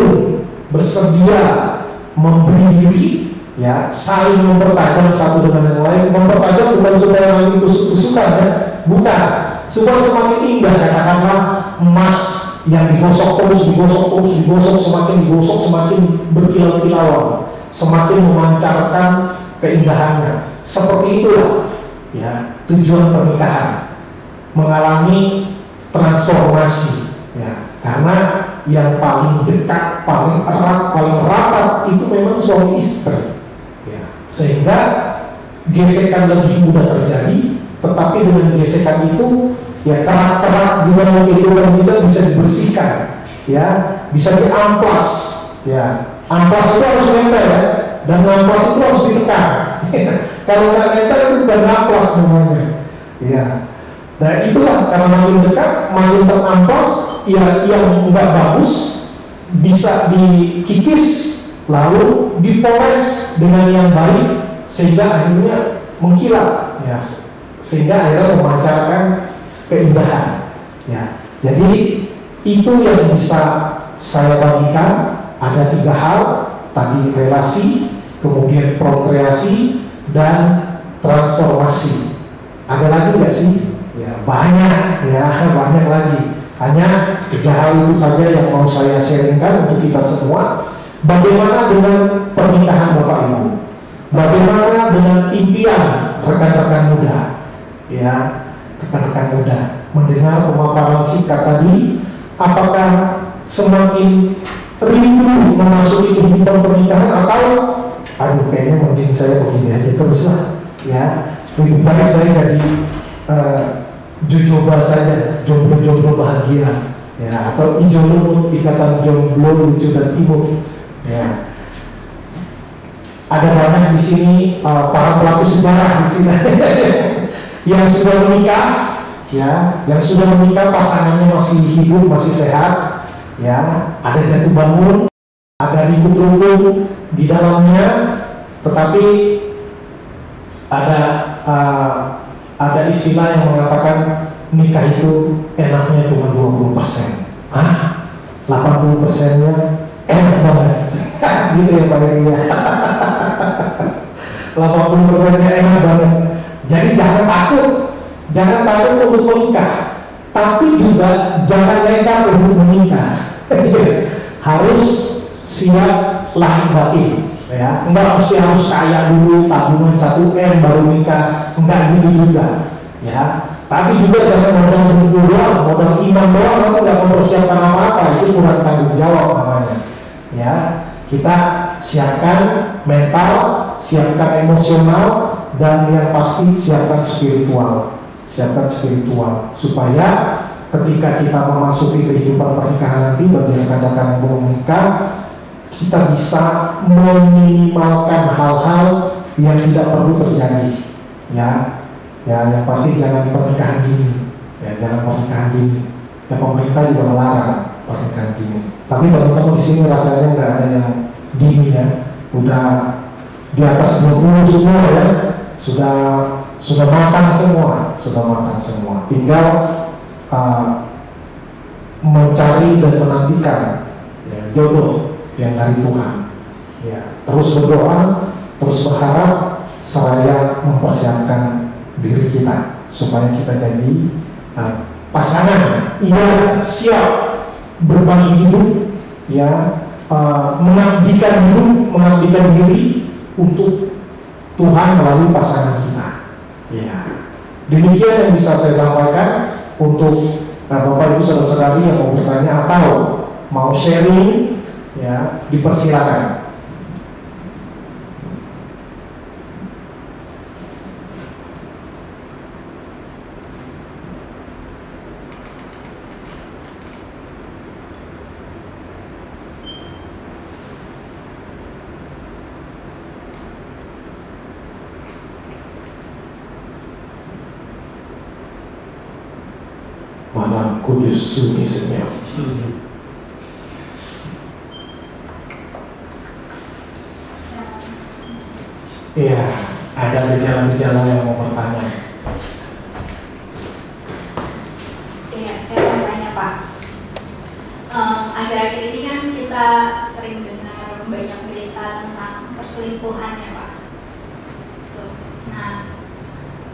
bersedia memberi diri ya, saling mempertajam satu dengan yang lain. Mempertajam bukan supaya nanti tusuk-tusukan ya, bukan, supaya semakin indah. Katakanlah emas yang digosok terus, digosok terus, digosok, semakin digosok semakin berkilau-kilauan, semakin memancarkan keindahannya. Seperti itulah ya tujuan pernikahan, mengalami transformasi ya, karena yang paling dekat, paling erat, paling rapat itu memang suami istri ya, sehingga gesekan lebih mudah terjadi. Tetapi dengan gesekan itu ya kerak-kerak di dalam kehidupan kita bisa dibersihkan ya, bisa diamplas ya. Amplas itu harus nempel ya, dan amplas itu harus ditekan. Kalau nggak nempel itu bukan amplas namanya ya. Nah itulah, karena makin dekat, makin teramplas ya, yang nggak bagus bisa dikikis lalu dipoles dengan yang baik sehingga akhirnya mengkilat ya, sehingga akhirnya memancarkan keindahan ya. Jadi itu yang bisa saya bagikan. Ada 3 hal tadi: relasi, kemudian prokreasi, dan transformasi. Ada lagi nggak sih? Ya banyak ya, banyak lagi. Hanya 3 hal itu saja yang mau saya sharingkan untuk kita semua. Bagaimana dengan pernikahan Bapak Ibu? Bagaimana dengan impian rekan-rekan muda? Ya, rekan-rekan muda mendengar pemaparan singkat tadi, apakah semakin rindu memasuki kehidupan pernikahan, atau aduh kayaknya mending saya begini aja terus lah ya, lebih baik saya jadi jojoba saja, jomblo-jomblo bahagia ya, atau ijo lumut, ikatan jomblo lucu dan imut ya. Ada banyak di sini para pelaku sejarah di sini yang sudah menikah ya, yang sudah menikah pasangannya masih hidup, masih sehat ya, ada jatuh bangun, ada ribut rumbung di dalamnya, tetapi ada istilah yang mengatakan nikah itu enaknya cuma 20%. 80%-nya enak banget. Gitu ya Pak Heri ya. 80%-nya enak banget. Jadi jangan takut untuk menikah, tapi juga jangan nekat untuk menikah. Harus siap lahir batin ya, enggak harus kaya dulu, tabungan 1M baru nikah, enggak gitu juga ya. Tapi juga jangan modal begitu doang, modal iman doang, lalu nggak mempersiapkan apa-apa, itu kurang tanggung jawab namanya ya. Kita siapkan mental, siapkan emosional, dan yang pasti siapkan spiritual supaya ketika kita memasuki kehidupan pernikahan nanti, bagi rekan-rekan yang belum menikah, kita bisa meminimalkan hal-hal yang tidak perlu terjadi ya. Yang pasti jangan pernikahan dini ya, jangan pernikahan dini ya. Pemerintah juga melarang pernikahan dini, tapi teman-teman di sini rasanya nggak ada yang dini ya, udah di atas 20 semua ya, sudah matang semua, tinggal mencari dan menantikan ya, jodoh yang dari Tuhan ya. Terus berdoa, terus berharap, seraya mempersiapkan diri kita supaya kita jadi pasangan yang siap berbagi hidup ya, mengabdikan diri untuk Tuhan melalui pasangan kita ya. Demikian yang bisa saya sampaikan. Untuk Bapak Ibu saudara-saudari yang mau bertanya atau mau sharing ya, dipersilakan. Malam Kudus sunyi senyap. Iya, ada gejala-gejala yang mau bertanya. Iya, saya mau tanya Pak. Akhir-akhir ini kan kita sering dengar banyak berita tentang perselingkuhan ya Pak. Tuh. Nah,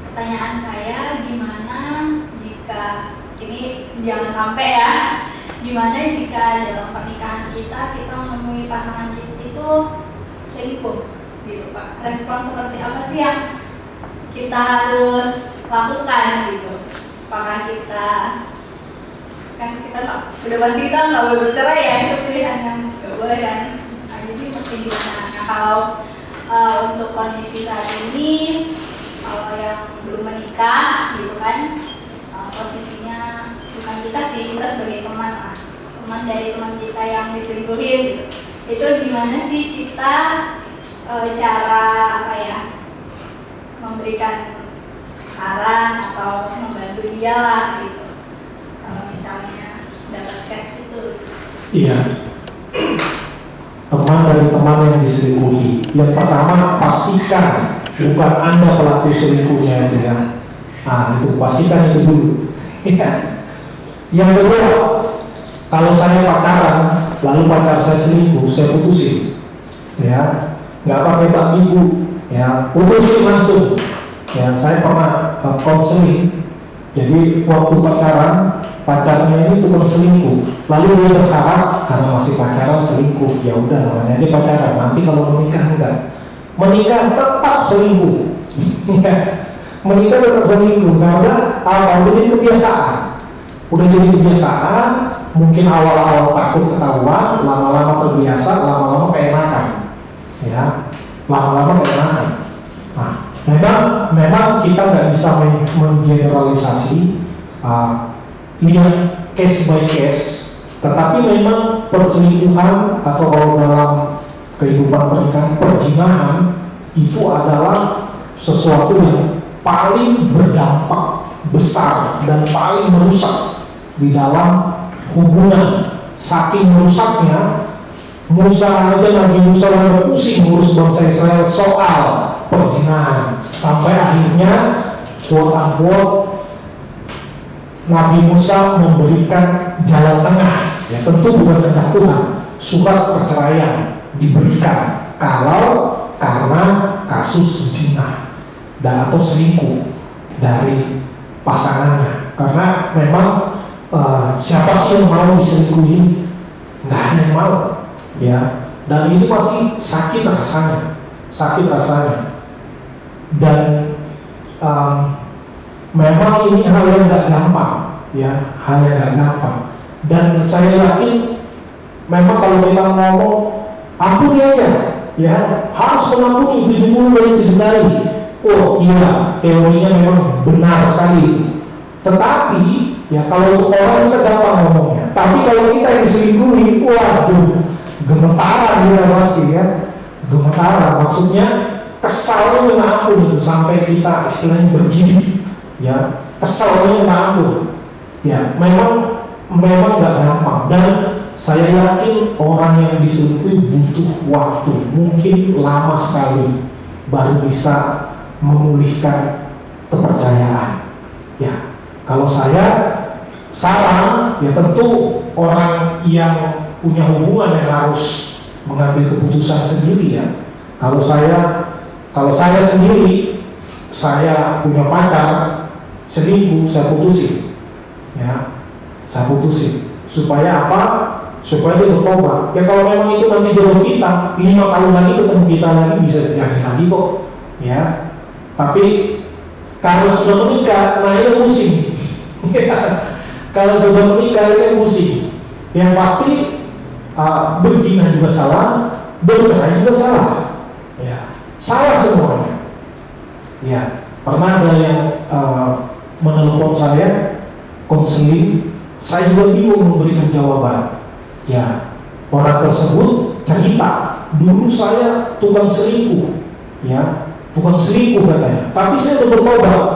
pertanyaan saya, gimana jika ini jangan sampai ya, gimana jika dalam pernikahan kita menemui pasangan itu selingkuh gitu Pak. Respon seperti apa sih yang kita harus lakukan gitu? Apakah kita udah pasti kita nggak boleh bercerai ya, itu pilihan yang nggak boleh kan? Nah, jadi mesti gimana? Nah, kalau untuk kondisi saat ini, kalau yang belum menikah gitu kan, posisinya bukan kita sih, kita sebagai teman lah, teman dari teman kita yang diselingkuhin gitu. Itu gimana sih kita cara memberikan saran atau membantu dia lah gitu, kalau misalnya dapat cash itu. Iya, teman dari teman yang diselingkuhi. Yang pertama, pastikan bukan Anda pelaku selingkuhnya itu ya. Nah, itu pastikan itu dulu. Yang kedua, kalau saya pacaran lalu pacar saya selingkuh, saya putusin, ya, nggak pakai tak minggu, ya, putusin langsung. Ya, saya pernah konseling. Jadi waktu pacaran, pacarnya ini tukang selingkuh, lalu dia berharap karena masih pacaran selingkuh, ya udah namanya dia pacaran. Nanti kalau menikah enggak, menikah tetap selingkuh. Menikah tetap selingkuh karena udah jadi kebiasaan. Udah jadi kebiasaan, mungkin awal-awal takut ketahuan, lama-lama terbiasa, lama-lama keenakan, ya, lama-lama keenakan. Nah, memang kita nggak bisa mengeneralisasi, lihat case by case, tetapi memang perselingkuhan atau kalau dalam kehidupan pernikahan, perzinahan itu adalah sesuatu yang paling berdampak besar dan paling merusak di dalam hubungan. Saking merusaknya, Musa aja, Nabi Musa udah pusing ngurus bangsa Israel soal perzinahan, sampai akhirnya quote unquote Nabi Musa memberikan jalan tengah, ya tentu bukan kehendak Tuhan, surat perceraian diberikan kalau karena kasus zina dan atau selingkuh dari pasangannya. Karena memang siapa sih yang mau diselingkuhin? Nggak ada yang mau, ya. Dan ini masih sakit rasanya, dan memang ini hal yang nggak gampang, ya, hal yang nggak gampang. Dan saya yakin memang kalau kita ngomong ampuni aja, ya, harus mengampuni 70 dari 7 kali. Oh iya, teorinya memang benar sekali. Tetapi ya kalau untuk orang kita gampang ngomongnya. Tapi kalau kita yang diselingkuhi, waduh, gemetaran dia pasti ya, gemetaran. Maksudnya kesalnya minta ampun itu sampai kita istilahnya bergigi, ya, kesalnya minta ampun. Ya, memang nggak gampang, dan saya yakin orang yang diselingkuhi butuh waktu, mungkin lama sekali baru bisa memulihkan kepercayaan. Ya, kalau saya saran, ya tentu orang yang punya hubungan yang harus mengambil keputusan sendiri ya. Kalau saya sendiri, saya punya pacar selingkuh, saya putusin, ya, saya putusin. Supaya apa? Supaya dia bertobat. Ya kalau memang itu nanti jodoh kita, 5 tahun lagi ketemu kita lagi, bisa jadi lagi kok, ya. Tapi kalau sudah menikah, nah ini pusing. Kalau sudah menikah ini pusing. Yang pasti berzina juga salah, bercerai juga salah. Ya, salah semuanya. Ya, pernah ada yang menelpon saya, konseling, saya juga bingung memberikan jawaban. Ya, orang tersebut cerita, dulu saya tukang selingkuh, ya, tukang selingkuh katanya, tapi saya udah bertobat.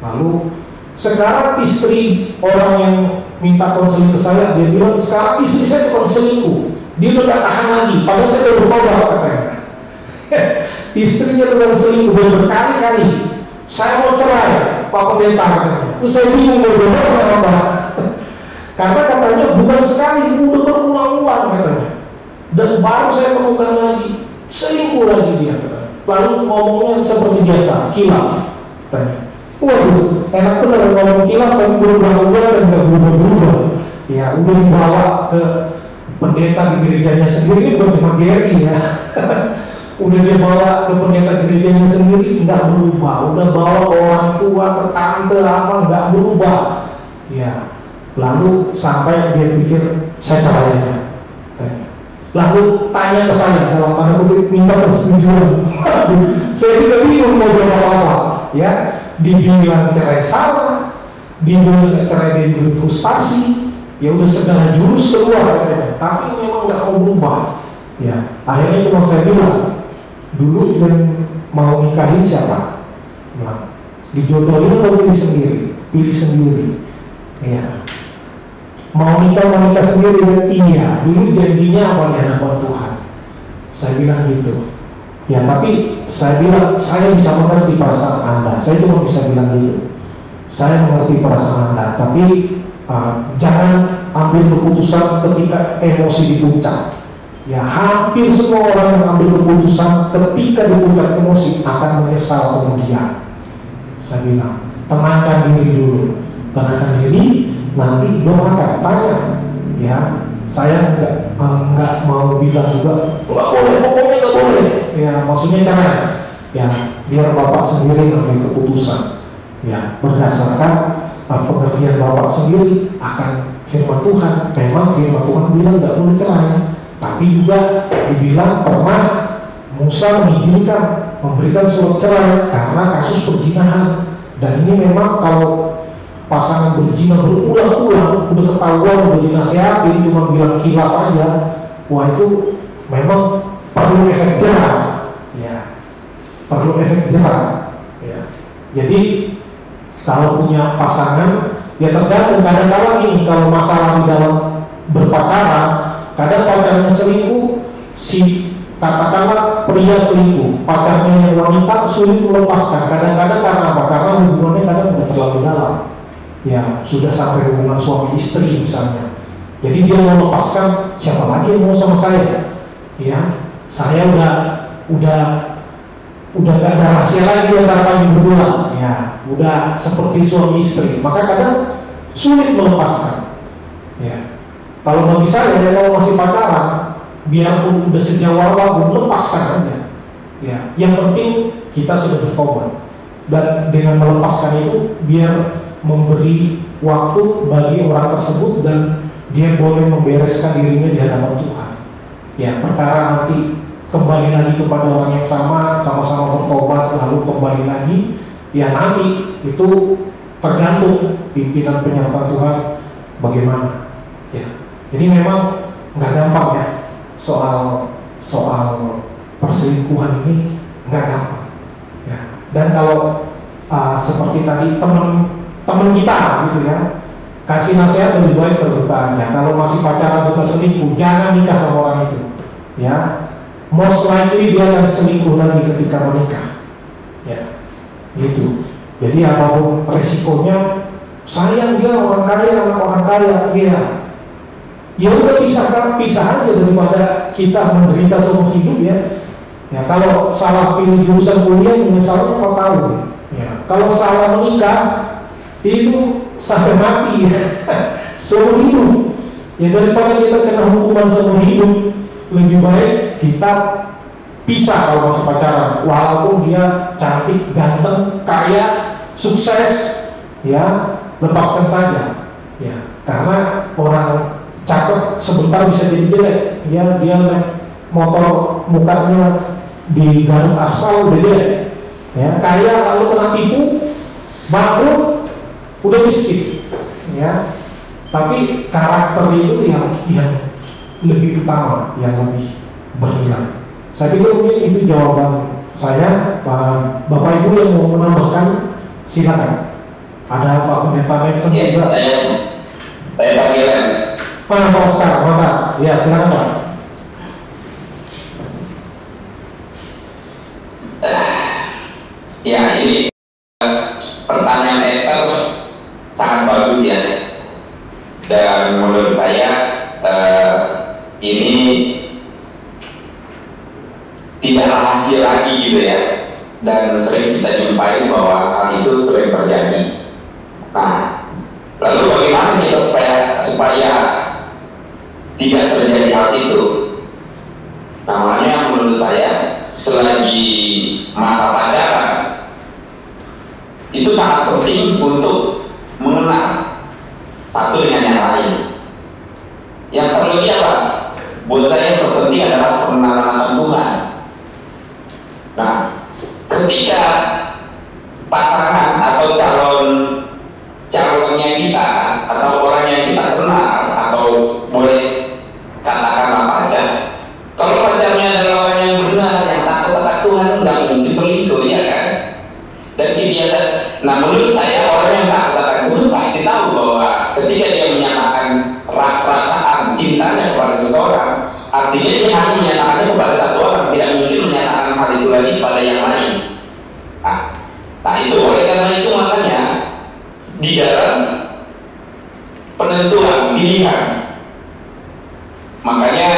Lalu sekarang istri orang yang minta konseling ke saya, dia bilang sekarang istri saya tukang selingkuh, dia udah gak tahan lagi, padahal saya udah bertobat katanya. Istrinya tukang selingkuh berkali-kali, saya mau cerai, Pak Pendeta katanya. Terus saya bingung berdoa apa? Karena katanya bukan sekali, udah berulang-ulang katanya. Dan baru saya temukan lagi, selingkuh lagi dia katanya. Lalu ngomongnya seperti biasa, kilaf katanya. Waduh, enak benar ngomong kilaf tapi berubah-ubah dan gak berubah-ubah. Ya, udah dibawa ke pendeta di gerejanya sendiri, bukan cuma Geri ya. udah dia bawa ke pendeta gerejanya sendiri nggak berubah, udah bawa ke orang tua, ke tante apa nggak berubah. Ya, lalu sampai dia pikir saya cerai aja. Lalu tanya ke saya dalam tanda kutip minta persetujuan. Saya tidak bingung mau jawab apa. Ya, dibilang cerai salah, dibilang cerai dia juga frustasi. Ya udah segala jurus keluar katanya. Tapi memang nggak mau berubah. Ya, akhirnya cuma saya bilang, dulu yang mau nikahin siapa? Nah, dijodohin atau pilih sendiri. Ya, mau nikah sendiri kan? Iya, dulu janjinya apa di hadapan Tuhan. Saya bilang gitu. Ya, tapi saya bilang saya bisa mengerti perasaan Anda. Saya cuma bisa bilang gitu. Saya mengerti perasaan Anda, tapi jangan ambil keputusan ketika emosi di puncak. Ya, hampir semua orang yang ambil keputusan ketika di puncak emosi akan menyesal kemudian. Saya bilang, tenangkan diri dulu, tenangkan diri, nanti doakan, tanya. Ya, saya nggak mau bilang juga nggak boleh, pokoknya nggak boleh. Ya, maksudnya jangan. Ya, biar Bapak sendiri ambil keputusan. Ya, berdasarkan pengertian Bapak sendiri akan firman Tuhan. Memang firman Tuhan bilang nggak boleh cerai, tapi juga dibilang pernah Musa mengizinkan memberikan surat cerai karena kasus perzinahan. Dan ini memang kalau pasangan berzina berulang-ulang udah ketahuan, udah dinasihatin, cuma bilang khilaf aja, wah itu memang perlu efek jerah. Ya, perlu efek jerah. Ya. Jadi kalau punya pasangan, ya tergantung. Kadang-kadang ini kalau masalah di dalam berpacaran, kadang pacarnya selingkuh, si katakanlah pria selingkuh, pacarnya yang wanita sulit melepaskan. Kadang-kadang karena apa? Karena hubungannya kadang udah terlalu dalam. Ya, sudah sampai hubungan suami istri misalnya. Jadi dia mau lepaskan, siapa lagi yang mau sama saya? Ya, saya udah gak ada rahasia lagi antara kami berdua. Ya, udah seperti suami istri. Maka kadang sulit melepaskan. Ya, kalau bagi saya kalau masih pacaran, biarpun udah sejauh apapun, lepaskan aja. Ya, yang penting kita sudah bertobat. Dan dengan melepaskan itu biar memberi waktu bagi orang tersebut dan dia boleh membereskan dirinya di hadapan Tuhan. Ya, perkara nanti kembali lagi kepada orang yang sama-sama bertobat lalu kembali lagi, ya nanti itu tergantung pimpinan penyertaan Tuhan bagaimana. Ya, jadi memang nggak gampang ya soal perselingkuhan ini, nggak gampang. Ya, dan kalau seperti tadi teman kita gitu ya, kasih nasihat lebih baik terbuka aja. Kalau masih pacaran juga selingkuh, jangan nikah sama orang itu. Ya, most likely dia akan selingkuh lagi ketika menikah. Ya, gitu. Jadi apapun resikonya, sayang dia orang kaya, orang kaya, iya. Ya udah pisah aja daripada kita menderita seumur hidup ya. Ya, kalau salah pilih jurusan kuliah menyesalnya 4 tahun. Ya, kalau salah menikah itu sampai mati ya. Seumur hidup. Ya, daripada kita kena hukuman seumur hidup, lebih baik kita pisah kalau masih pacaran. Walaupun dia cantik, ganteng, kaya, sukses, ya lepaskan saja. Ya, karena orang cakep sebentar bisa jadi jelek. Ya, dia naik motor mukanya digaruk aspal udah jelek. Ya, kaya lalu kena tipu, bangkrut, udah miskin. Ya, tapi karakter itu yang lebih utama, yang lebih bernilai. Saya pikir mungkin itu jawaban saya. Bapak Ibu yang mau menambahkan, silakan. Ada Pak Pendeta Nelson juga. Saya panggilan. Pak Oscar, Bapak. Ya, silakan Pak. Ya, ini pertanyaan Esther sangat bagus ya. Dan menurut saya ini tidak rahasia lagi gitu ya. Dan sering kita jumpai bahwa hal itu sering terjadi. Nah, lalu bagaimana kita supaya tidak terjadi hal itu? Namanya menurut saya masa pacaran, itu sangat penting untuk mengenal satu dengan yang lain. Yang terlebih apa? Buat saya yang terpenting adalah pengenalan akan Tuhan. Nah, ketika pasangan atau calonnya kita atau orang yang kita kenal atau boleh katakanlah pacar, kalau pacarnya adalah orang yang benar, yang takut akan Tuhan, nggak mungkin selingkuh, ya kan? Dan kebiasaan, nah menurut saya orang yang takut akan Tuhan pasti tahu bahwa ketika dia menyatakan perasaan cintanya kepada seseorang, artinya dia hanya menyatakannya kepada satu orang, tidak mungkin menyatakan hal itu lagi pada yang lain. Nah itu, oleh karena itu makanya di dalam penentuan pilihan, makanya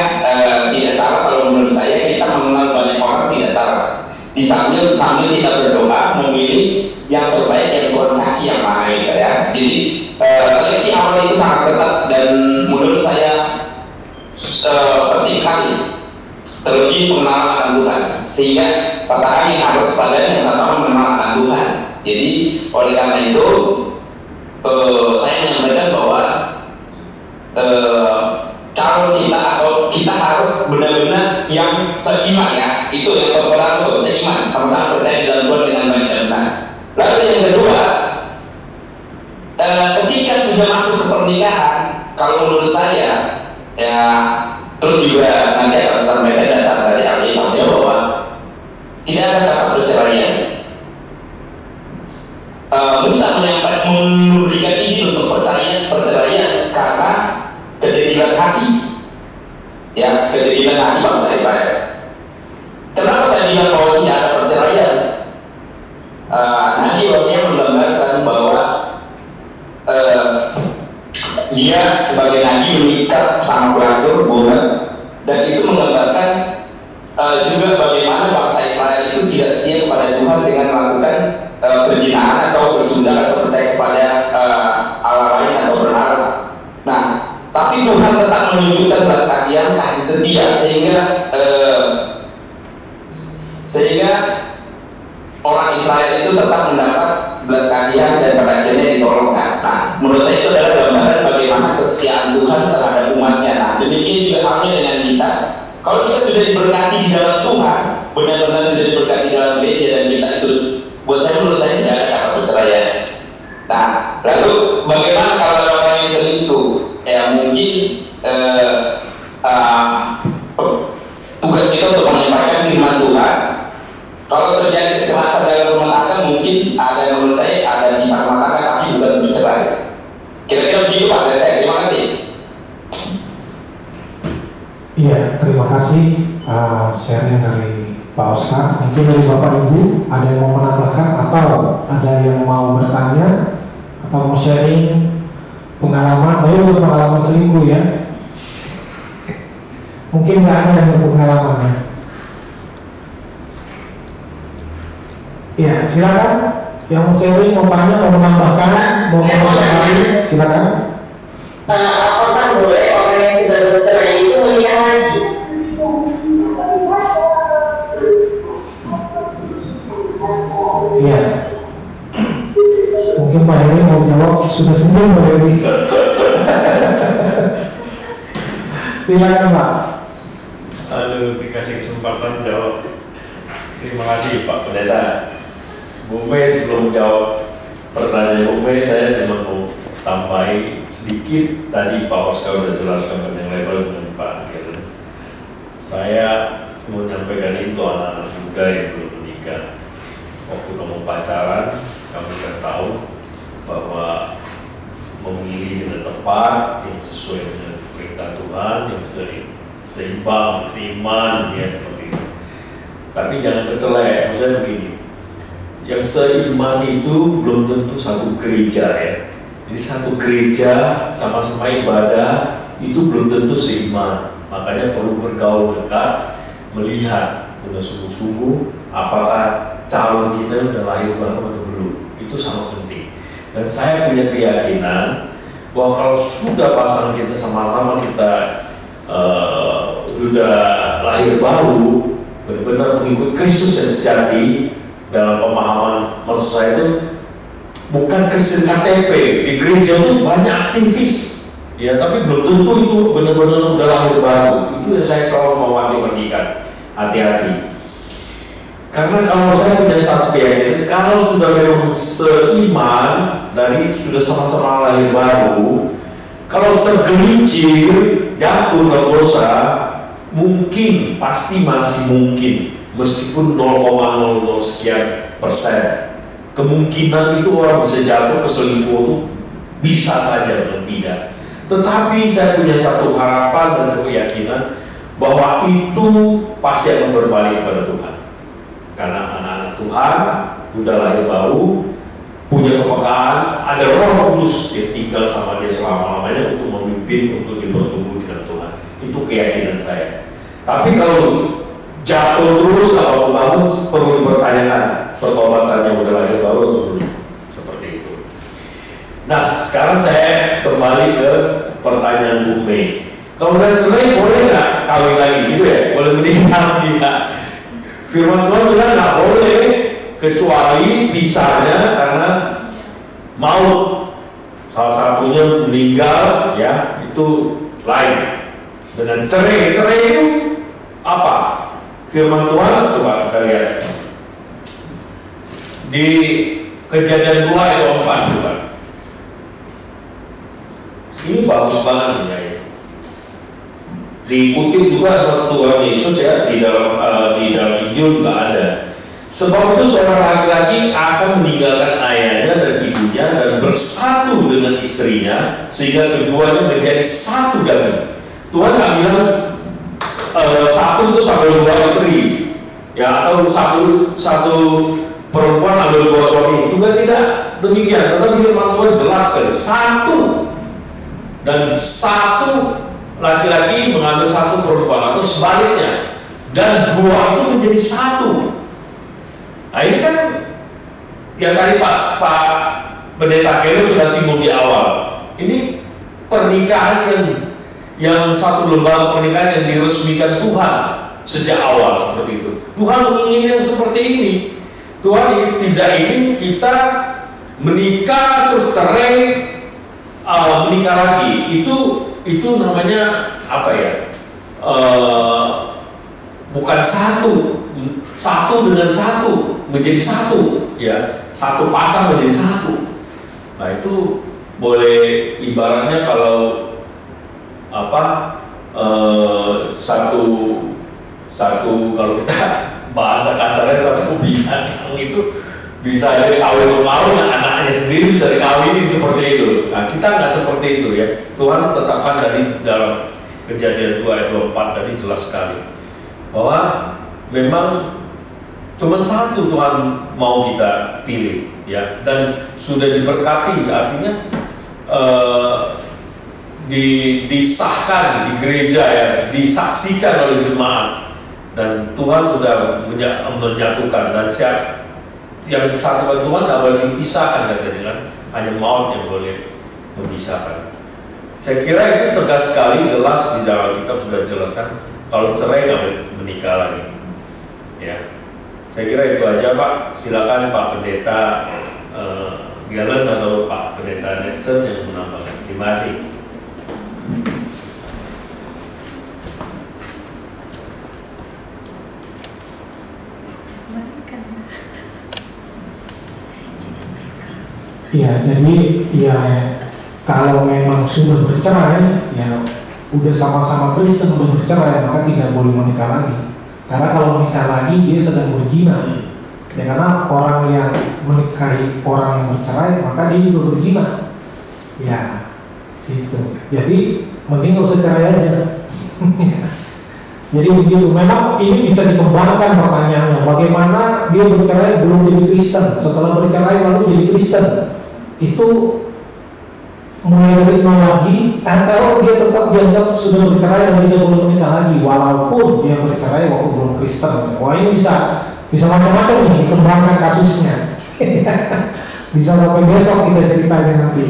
tidak salah kalau menurut saya kita mengenal banyak orang, tidak salah. Di sambil kita berdoa memilih yang terbaik yang Tuhan kasih yang mana, ya. Jadi seleksi awal itu sangat ketat dan menurut saya penting sekali, terlebih pengenalan akan Tuhan, sehingga pasangan yang harus pada yang sama-sama mengenal akan Tuhan. Jadi oleh karena itu saya menyampaikan bahwa kalau kita harus benar-benar yang seiman, ya, itu yang terpenting untuk seiman, sama-sama percaya dalam Tuhan dengan baik dan benar. Lalu yang kedua, ketika sudah masuk ke pernikahan, kalau menurut saya, ya, terus juga nanti akan sampaikan dasar dari Alkitab bahwa tidak ada kata perceraian. Musa memberikan izin untuk perceraian karena kedegilan hati, ya, kedegilan hati bangsa Israel. Kenapa saya bilang bahwa tidak ada perceraian? Nanti Hosea menggambarkan bahwa dia sebagai nabi mengikat sang pelacur bulan, dan itu menggambarkan juga bagaimana bangsa Israel itu tidak setia kepada Tuhan dengan melakukan perzinahan atau bersundara atau percaya kepada Allah lain atau berhala. Nah, tapi Tuhan tetap menunjukkan belas kasihan, kasih setia, sehingga orang Israel itu tetap mendapat belas kasihan dan pada akhirnya ditolongkan. Nah, menurut saya itu adalah gambaran bagaimana kesetiaan Tuhan terhadap umatnya. Nah, demikian juga halnya dengan kita. Kalau kita sudah diberkati di dalam Tuhan, benar-benar sudah diberkati dalam gereja, dan kita itu, buat saya, menurut saya tidak ada kata perceraian. Nah, lalu bagaimana kalau ada orang yang selingkuh? Ya mungkin tugas kita untuk menyampaikan firman Tuhan. Kalau terjadi kekerasan dalam rumah tangga, mungkin ada, menurut saya ada bisa rumah tangga tapi bukan bercerai. Kira-kira begitu Pak dari saya. Terima kasih. Iya, terima kasih sharing dari Pak Oscar. Mungkin dari Bapak Ibu ada yang mau menambahkan atau ada yang mau bertanya atau mau sharing pengalaman, baru pengalaman selingkuh, ya. Mungkin nggak ada yang berpengalaman, ya. Ya, silakan. Yang mau sharing, mau tanya, mau menambahkan, mau lagi, silakan. Apakah boleh orang yang sudah bercerai itu menikah lagi? Iya. Mungkin Pak Heri mau jawab, sudah sembuh Pak Heri. Silakan Pak. Aduh, dikasih kesempatan jawab. Terima kasih Pak Pendeta. Bu Mei, sebelum jawab pertanyaan Bu Mei, saya cuma mau sampai sedikit. Tadi Pak Oscar sudah jelaskan yang lebar dengan Pak Geren. Saya mau menyampaikan itu anak-anak muda yang belum menikah. Waktu kamu pacaran, kamu kan tahu bahwa memilih dengan tepat yang sesuai dengan perintah Tuhan, yang seimbang, seiman, ya seperti itu. Tapi jangan kecelek, misalnya begini, yang seiman itu belum tentu satu gereja, ya. Jadi satu gereja sama-sama ibadah itu belum tentu seiman. Makanya perlu bergaul dekat, melihat dengan sungguh-sungguh apakah calon kita sudah lahir baru atau belum. Itu sangat penting. Dan saya punya keyakinan bahwa kalau sudah pasangan kita sama-sama kita sudah lahir baru, benar-benar mengikut Kristus yang sejati dalam pemahaman maksud saya itu bukan Kristen KTP. Di gereja itu banyak aktivis, ya, tapi belum tentu itu benar-benar udah lahir baru. Itu yang saya selalu mewanti-wantikan, hati-hati. Karena kalau saya punya satu keyakinan, kalau sudah memang seiman dari sudah sama-sama lahir baru, kalau tergelincir jatuh dalam dosa, mungkin pasti masih mungkin, meskipun 0,00 sekian persen, kemungkinan itu orang bisa jatuh ke selingkuh itu bisa saja dan tidak. Tetapi saya punya satu harapan dan keyakinan bahwa itu pasti akan berbalik kepada Tuhan. Karena anak-anak Tuhan sudah lahir baru, punya kepekaan, ada Roh Kudus yang tinggal sama dia selama-lamanya untuk memimpin, untuk bertumbuh di dalam Tuhan. Itu keyakinan saya. Tapi kalau jatuh terus kalau bangun perlu dipertanyakan pertobatannya udah lahir baru atau belum, seperti itu. Nah, sekarang saya kembali ke pertanyaan Bu Mei. Kalau udah cerai boleh nggak kawin lagi gitu ya? Boleh menikah tidak? Firman Tuhan bilang nggak boleh, kecuali pisahnya karena maut. Salah satunya meninggal, ya, itu lain. Dengan cerai itu apa? Firman Tuhan coba kita lihat di Kejadian 2 ayat 4 coba. Ini bagus banget ya. Dikutip juga sama Tuhan Yesus ya di dalam Injil juga ada. Sebab itu seorang laki-laki akan meninggalkan ayahnya dan ibunya dan bersatu dengan istrinya sehingga keduanya menjadi satu daging. Tuhan nggak bilang satu itu sampai 2 istri, ya, atau satu perempuan ambil 2 suami. Juga tidak demikian. Tetapi firman Tuhan jelaskan satu, dan satu laki-laki mengambil satu perempuan atau sebaliknya, dan 2 itu menjadi satu. Nah ini kan yang tadi Pak Pendeta Kero sudah singgung di awal. Ini pernikahan yang satu lembaga pernikahan yang diresmikan Tuhan sejak awal seperti itu. Tuhan ingin yang seperti ini. Tuhan tidak ingin kita menikah terus cerai, menikah lagi. Itu namanya apa ya? Bukan satu dengan satu menjadi satu, ya, satu pasang menjadi satu. Nah itu boleh ibaratnya kalau satu kalau kita bahasa kasarnya satu binatang itu bisa dikawin kawin, anaknya sendiri bisa dikawinin seperti itu. Nah kita nggak seperti itu ya. Tuhan tetapkan dari dalam Kejadian 2 ayat 24 tadi jelas sekali bahwa memang cuma satu Tuhan mau kita pilih, ya, dan sudah diberkati, artinya disahkan di gereja, ya, disaksikan oleh jemaat, dan Tuhan sudah menyatukan, dan yang disatukan Tuhan tidak boleh dipisahkan, katanya kan, hanya maut yang boleh memisahkan. Saya kira itu tegas sekali, jelas di dalam kitab sudah jelaskan kalau cerai nggak boleh menikah lagi, ya. Saya kira itu aja Pak. Silakan Pak Pendeta Galen atau Pak Pendeta Nelson yang menambahkan. Terima kasih. Ya, jadi ya kalau memang sudah bercerai, ya udah sama-sama Kristen udah bercerai, maka tidak boleh menikah lagi. Karena kalau menikah lagi dia sedang berzina. Ya, karena orang yang menikahi orang yang bercerai maka dia juga berzina. Ya, itu. Jadi mending nggak usah cerai aja. Jadi begitu. Memang ini bisa dikembangkan pertanyaannya. Bagaimana dia bercerai belum jadi Kristen, setelah bercerai lalu jadi Kristen? Itu mulai dari nol lagi, atau dia tetap dianggap sudah bercerai dan tidak boleh menikah lagi walaupun dia bercerai waktu belum Kristen. Wah, ini bisa macam-macam nih dikembangkan kasusnya. Bisa sampai besok kita ceritanya nanti.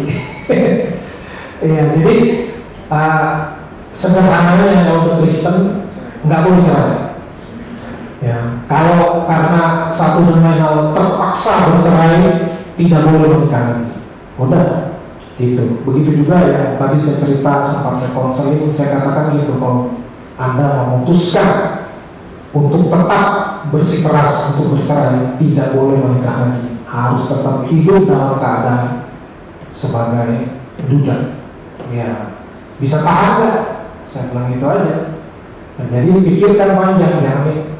Ya, jadi sederhananya kalau untuk Kristen nggak boleh cerai. Ya, kalau karena satu dan lain hal terpaksa bercerai, tidak boleh menikah lagi. Udah, gitu. Begitu juga ya, tadi saya cerita sempat saya konseling, saya katakan gitu, kalau Anda memutuskan untuk tetap bersikeras untuk bercerai, tidak boleh menikah lagi, harus tetap hidup dalam keadaan sebagai duda. Ya, bisa tahan nggak? Saya bilang gitu aja. Nah, jadi pikirkan panjang,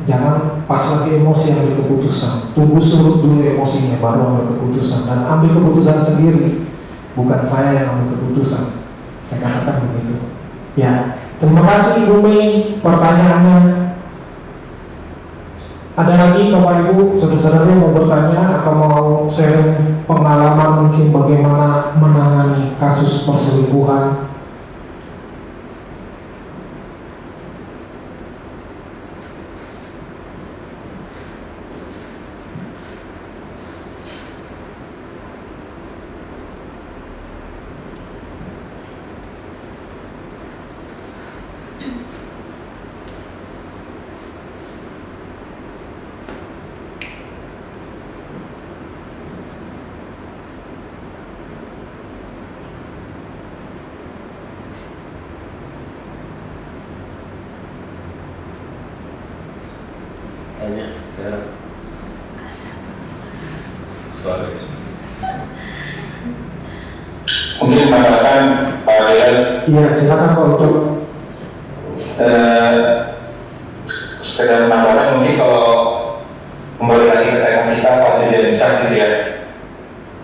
jangan pas lagi emosi ambil keputusan. Tunggu surut dulu emosinya, baru ambil keputusan, dan ambil keputusan sendiri. Bukan saya yang ambil keputusan. Saya katakan begitu. Ya, terima kasih Ibu Mei pertanyaannya. Ada lagi Bapak Ibu, saudara-saudara mau bertanya atau mau sharing pengalaman mungkin bagaimana menangani kasus perselingkuhan? Tanya ke suara. Mungkin menambahkan Pak Dean. Iya, silakan Pak Ucok. Sekedar menambahkan, mungkin kalau kembali lagi ke tema kita Pak tujuan nikah gitu ya.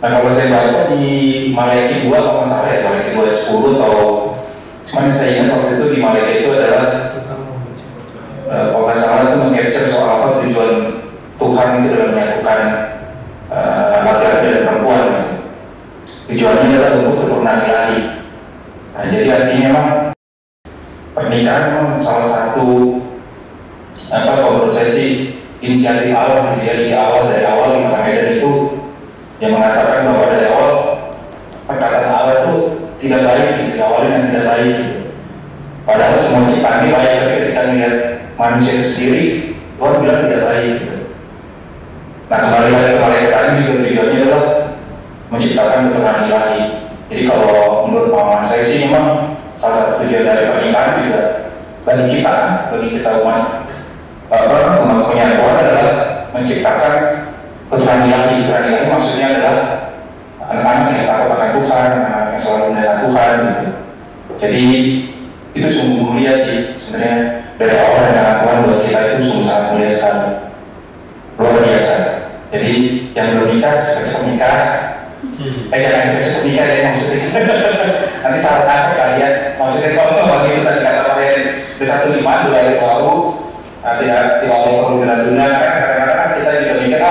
Nah, kalau saya baca di Malayaki 2 kalau nggak salah ya, Malayaki 2 ayat 10 atau cuman saya ingat waktu itu di Malayaki itu adalah kalau nggak salah itu meng-capture soal apa tujuan Tuhan itu dalam menyatukan laki-laki dan perempuan gitu. Tujuannya adalah untuk keturunan ilahi. Nah, jadi artinya memang pernikahan memang salah satu kalau menurut saya sih inisiatif Allah, dari awal di Taman Eden itu yang mengatakan bahwa dari awal perkataan Allah itu tidak baik, gitu, awalnya yang tidak baik gitu. Padahal semua ciptaan ini baik, tapi ketika melihat manusia itu sendiri, Tuhan bilang tidak baik gitu. Nah, kembali lagi ke malaikat tadi juga tujuannya adalah menciptakan keturunan ilahi. Jadi kalau menurut pemahaman saya sih memang salah satu tujuan dari pernikahan juga bagi kita umat punya Tuhan adalah menciptakan keturunan ilahi. Keturunan ilahi maksudnya adalah anak-anak yang takut akan Tuhan, anak yang selalu mendengar Tuhan gitu. Jadi itu sungguh mulia sih sebenarnya, dari awal rencana Tuhan buat kita itu sungguh sangat mulia sekali, luar biasa. Jadi yang belum nikah cepat-cepat nikah. Jangan cepat-cepat nikah ya maksudnya. Nanti salah tangkap kalian. Maksudnya kalau bagi itu tadi kata kalian B15 2 hari baru, tidak perlu tunda-tunda. Kadang-kadang kita juga mikir,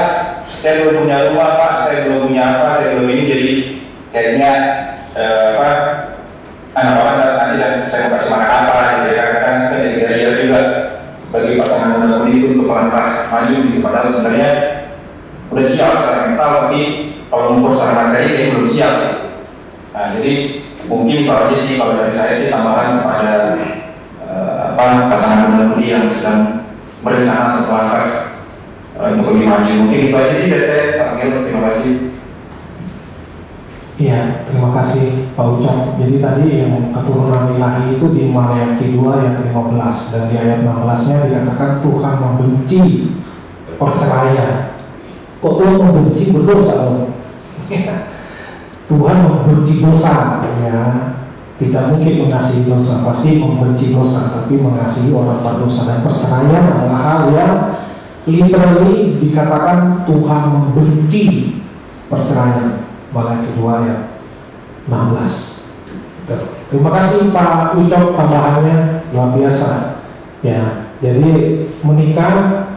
saya belum punya rumah Pak, saya belum punya apa, saya belum ini, jadi kayaknya anak orang nanti saya mau kasih makan apa gitu ya. Kadang-kadang kan jadi barrier juga bagi pasangan muda-mudi itu untuk melangkah maju gitu. Padahal sebenarnya udah siap secara mental, tapi kalau ngumpul secara materi dia belum siap gitu. Nah, jadi mungkin kalau aja sih, kalau dari saya sih tambahan kepada pasangan muda-mudi yang sedang berencana untuk melangkah untuk lebih maju. Mungkin itu aja sih dari saya, Pak Gil. Terima kasih. Iya, terima kasih Pak Ucok. Jadi tadi yang keturunan ilahi itu di Malayaki 2 ayat 15, dan di ayat 16-nya dikatakan Tuhan membenci perceraian. Kok Tuhan membenci berdosa loh? Tuhan membenci dosa, ya. Tidak mungkin mengasihi dosa, pasti membenci dosa, tapi mengasihi orang berdosa. Dan perceraian adalah hal yang literally dikatakan Tuhan membenci perceraian. Malayaki 2 ayat 16. Terima kasih Pak Ucok, tambahannya luar biasa. Ya, jadi menikah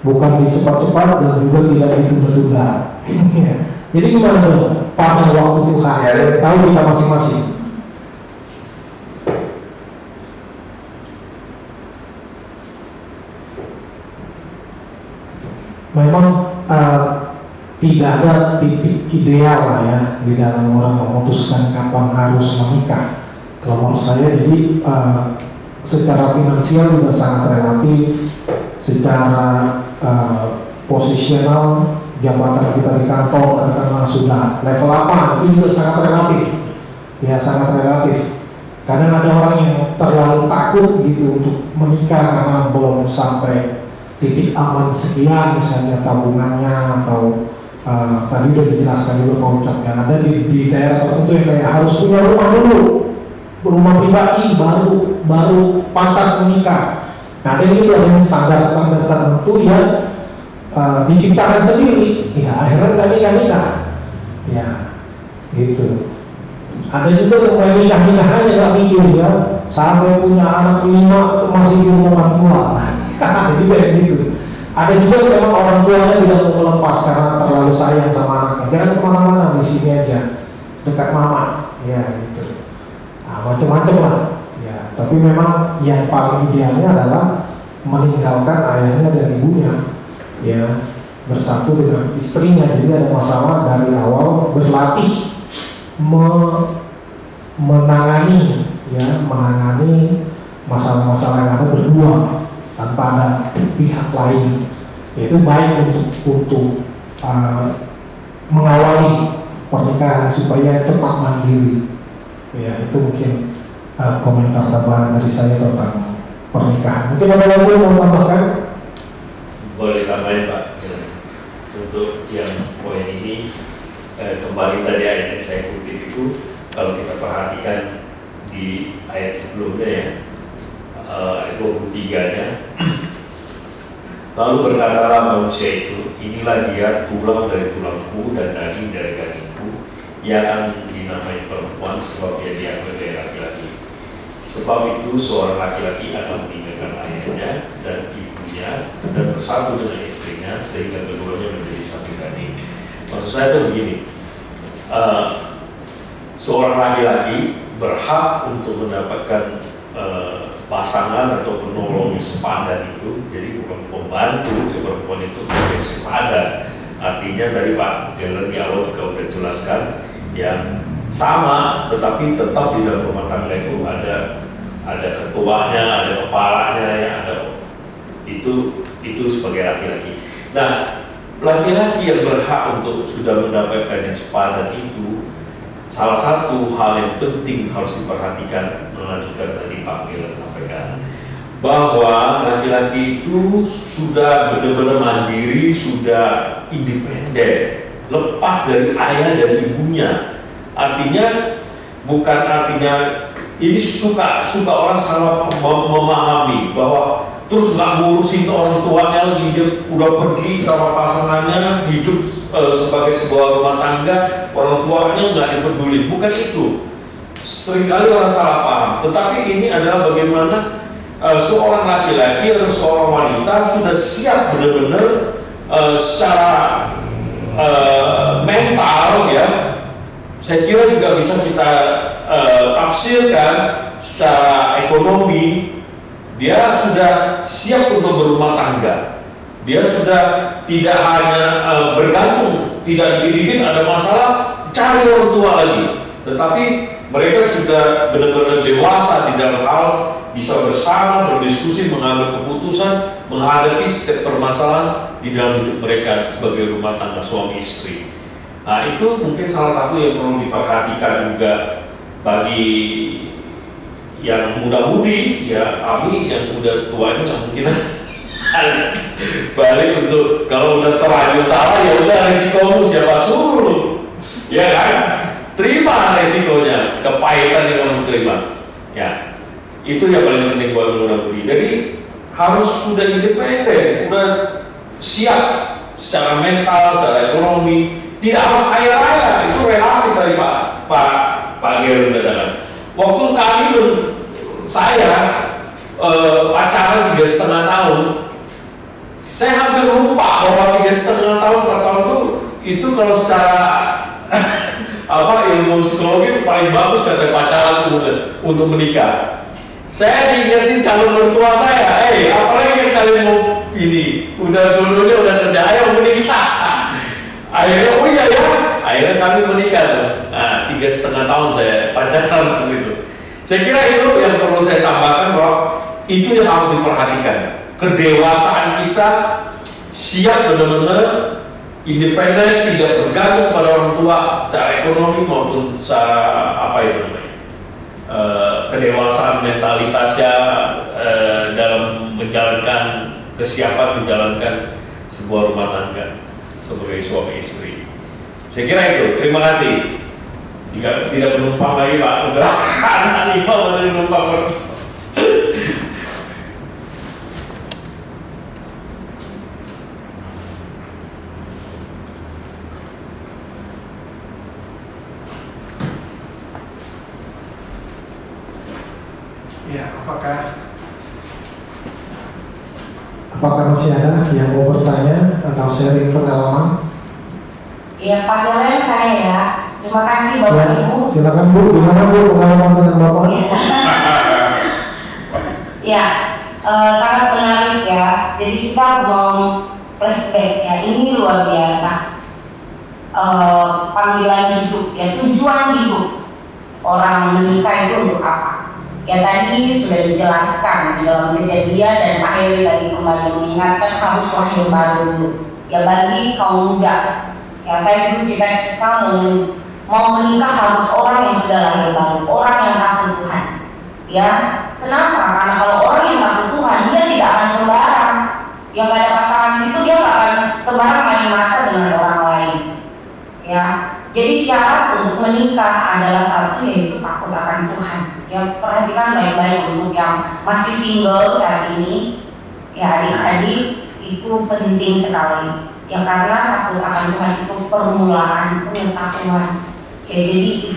bukan dicepat-cepat dan juga tidak ditunda-tunda. Jadi gimana dong? Pada waktu Tuhan, tahu kita masing-masing. Memang tidak ada titik ideal lah ya di dalam orang memutuskan kapan harus menikah. Kalau menurut saya, jadi secara finansial juga sangat relatif, secara posisional jabatan kita di kantor katakanlah sudah level apa, itu juga sangat relatif, ya sangat relatif. Kadang ada orang yang terlalu takut gitu untuk menikah karena belum sampai titik aman sekian, misalnya tabungannya atau tadi udah dijelaskan juga Pak Ucap ya, ada di daerah tertentu yang kayak harus punya rumah dulu, rumah pribadi baru pantas menikah. Nah, ada yang standar-standar tertentu yang diciptakan sendiri, ya akhirnya nggak nikah, ya gitu. Ada juga yang main nikah aja nggak mikir ya, sampai punya anak 5 masih di rumah orang tua. Ada juga yang gitu. Ada juga memang orang tuanya tidak mau melepas karena terlalu sayang sama anaknya. Jangan kemana-mana, di sini aja, dekat mama, ya gitu. Nah, macam-macam lah. Ya, tapi memang yang paling idealnya adalah meninggalkan ayahnya dan ibunya, ya bersatu dengan istrinya. Jadi ada masalah dari awal berlatih menangani masalah-masalah yang ada berdua tanpa ada pihak lain. Itu baik untuk mengawali pernikahan supaya cepat mandiri. Ya, itu mungkin komentar tambahan dari saya tentang pernikahan. Mungkin ada lagi yang mau tambahkan? Boleh tambahin Pak. Untuk yang poin ini kembali tadi ayat yang saya kutip itu, kalau kita perhatikan di ayat sebelumnya ya, ayat 23-nya, lalu berkatalah manusia itu, inilah dia tulang dari tulangku dan daging dari dagingku, ia akan dinamai perempuan sebab ia diambil dari laki-laki. Sebab itu seorang laki-laki akan meninggalkan ayahnya dan ibunya dan bersatu dengan istrinya sehingga keduanya menjadi satu daging. Maksud saya itu begini, seorang laki-laki berhak untuk mendapatkan pasangan atau penolong sepadan itu. Jadi bukan pembantu, perempuan itu sebagai sepadan. Artinya dari Pak Geller di awal juga sudah jelaskan yang sama, tetapi tetap di dalam rumah tangga itu ada ketuanya, ada kepalanya, ya ada itu sebagai laki-laki. Nah, laki-laki yang berhak untuk sudah mendapatkan yang sepadan itu, salah satu hal yang penting harus diperhatikan, melanjutkan tadi Pak Geller sampaikan, bahwa laki-laki itu sudah benar-benar mandiri, sudah independen, lepas dari ayah dan ibunya. Artinya bukan artinya ini suka orang salah memahami bahwa terus nggak ngurusin orang tuanya lagi, dia udah pergi sama pasangannya hidup sebagai sebuah rumah tangga, orang tuanya nggak dipeduli. Bukan itu. Seringkali orang salah paham. Tetapi ini adalah bagaimana seorang laki-laki atau seorang wanita sudah siap benar-benar secara mental, ya. Saya kira juga bisa kita tafsirkan secara ekonomi. Dia sudah siap untuk berumah tangga. Dia sudah tidak hanya bergantung, tidak dikit-dikit ada masalah cari orang tua lagi. Tetapi mereka sudah benar-benar dewasa di dalam hal bisa bersama berdiskusi, mengambil keputusan, menghadapi setiap permasalahan di dalam hidup mereka sebagai rumah tangga suami istri. Nah, itu mungkin salah satu yang perlu diperhatikan juga bagi yang muda-mudi, ya kami yang udah tua ini nggak mungkin balik untuk kalau udah terlanjur salah ya udah resikomu siapa suruh, ya kan? Terima resikonya, kepahitan yang kamu terima, ya itu yang paling penting buat muda-mudi. Jadi harus sudah independen, udah siap secara mental, secara ekonomi. Tidak harus kaya-raya, itu relatif dari Pak Geller katakan. Waktu kami saya pacaran 3,5 tahun, saya hampir lupa bahwa 3,5 tahun 4 tahun itu kalau secara ilmu psikologi paling bagus kata pacaran untuk menikah. Saya diingetin calon mertua saya, apalagi yang kalian mau ini, udah dulunya udah kerja, ayo menikah. Akhirnya, oh iya ya, akhirnya kami menikah tuh. Nah, 3,5 tahun saya pacaran begitu. Saya kira itu yang perlu saya tambahkan, bahwa itu yang harus diperhatikan. kedewasaan kita siap benar-benar independen, tidak bergantung pada orang tua secara ekonomi maupun secara apa itu namanya, kedewasaan mentalitasnya dalam menjalankan kesiapan menjalankan sebuah rumah tangga sebagai suami istri. Saya kira itu. Terima kasih. Jika tidak menumpang lagi Pak, udah anak 5 masih menumpang. Ya, apakah masih ada yang mau bertanya atau sharing pengalaman? Iya, Pak Jolen saya ya. Terima kasih Bapak Ya, Ibu. silakan Bu, gimana Bu pengalaman dengan Bapak? Ya, sangat menarik ya. Jadi kita mau flashback ya. Ini luar biasa. Panggilan hidup ya, tujuan hidup orang menikah itu untuk apa? Ya tadi sudah dijelaskan di dalam Kejadian dan Pak Heri tadi kembali mengingatkan harus lahir baru dulu. Ya bagi kaum muda, ya saya dulu cita-cita mau menikah harus orang yang sudah lahir baru, orang yang takut Tuhan. Ya, kenapa? Karena kalau orang yang takut Tuhan dia tidak akan sembarang. Yang gak ada pasangan di situ dia gak akan sembarang main mata dengan orang lain. Ya, jadi syarat untuk menikah adalah satu yaitu takut akan Tuhan. Ya perhatikan baik-baik untuk yang masih single saat ini, ya adik-adik itu penting sekali. Ya karena takut akan Tuhan itu permulaan pengetahuan. Ya jadi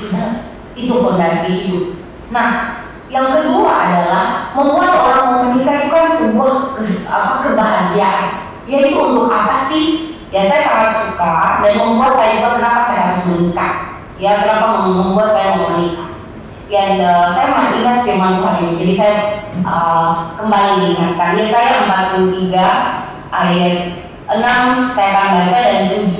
itu fondasi hidup. Nah, yang kedua adalah membuat orang mau menikah itu kan sebuah kebahagiaan. Yaitu untuk apa sih? Ya saya sangat suka dan membuat saya juga kenapa saya harus menikah. Ya kenapa membuat saya mau menikah. Dan saya masih ingat firman Tuhan ini. Jadi saya kembali diingatkan. Ya saya 43 ayat 6 saya akan baca dan 7.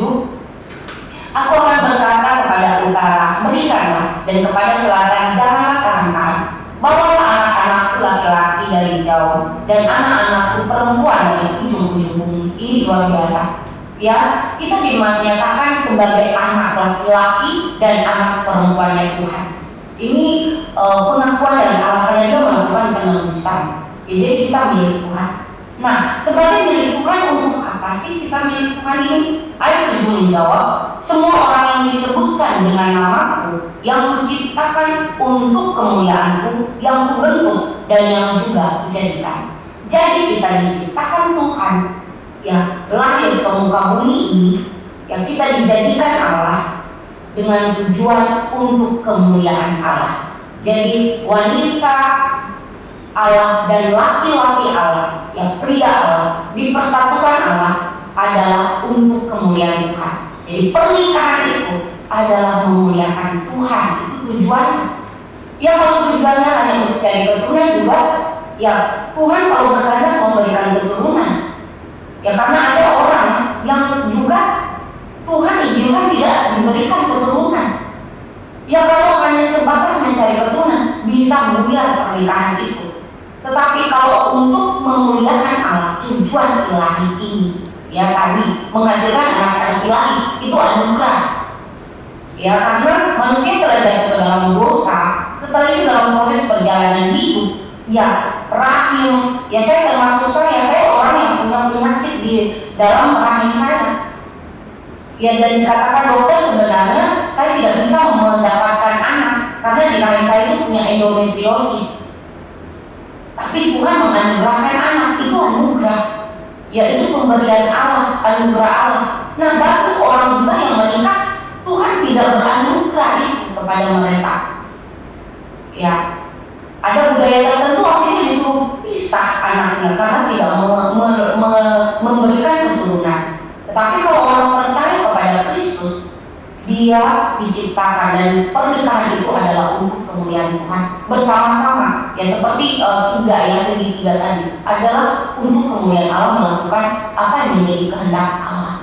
Aku akan berkata kepada utara, berikanlah, dan kepada selatan, janganlah tahan-tahan. Bawalah anak-anakku laki-laki dari jauh, dan anak-anakku perempuan dari ujung-ujung bumi. Ini luar biasa. Ya, kita dinyatakan sebagai anak laki-laki dan anak perempuannya Tuhan. Ini pengakuan dari Allah karena dia melakukan penebusan. Ya, jadi kita milik Tuhan. Nah, sebagai milik Tuhan untuk apa sih kita milik Tuhan ini? Ayat 7 menjawab, semua orang yang disebutkan dengan namaku, yang kuciptakan untuk kemuliaanku, yang kubentuk dan yang juga kujadikan. Jadi kita diciptakan Tuhan, ya lahir ke muka bumi ini, yang kita dijadikan Allah dengan tujuan untuk kemuliaan Allah. Jadi wanita Allah dan laki-laki Allah, yang pria Allah, dipersatukan Allah adalah untuk kemuliaan Tuhan. Jadi pernikahan itu adalah memuliakan Tuhan, itu tujuannya. Ya kalau tujuannya hanya untuk cari keturunan juga, ya Tuhan kalau berkehendak memberikan keturunan. Ya karena ada orang yang juga Tuhan izinkan tidak diberikan keturunan. Ya kalau hanya sebatas mencari keturunan, bisa buyar pernikahan itu. Tetapi kalau untuk memuliakan Allah, tujuan ilahi ini, ya tadi menghasilkan anak-anak ilahi, itu anugerah. Ya karena manusia telah jatuh ke dalam dosa, setelah itu dalam proses perjalanan hidup, ya rahim, ya saya termasuk saya orang yang punya penyakit di dalam rahim saya. Ya dan dikatakan dokter sebenarnya saya tidak bisa mendapatkan anak karena di rahim saya itu punya endometriosis. Tapi Tuhan menganugerahkan anak, itu anugerah. Yaitu pemberian Allah, anugerah Allah. Nah bagi orang juga yang menikah, Tuhan tidak beranugerah itu kepada mereka. Ya, ada budaya tertentu akhirnya disuruh pisah anaknya karena tidak memberikan keturunan. Tetapi kalau orang percaya kepada Kristus, dia diciptakan dan pernikahan itu adalah untuk kemuliaan Tuhan bersama-sama. Ya seperti segitiga tadi adalah untuk kemuliaan Allah, melakukan apa yang menjadi kehendak Allah,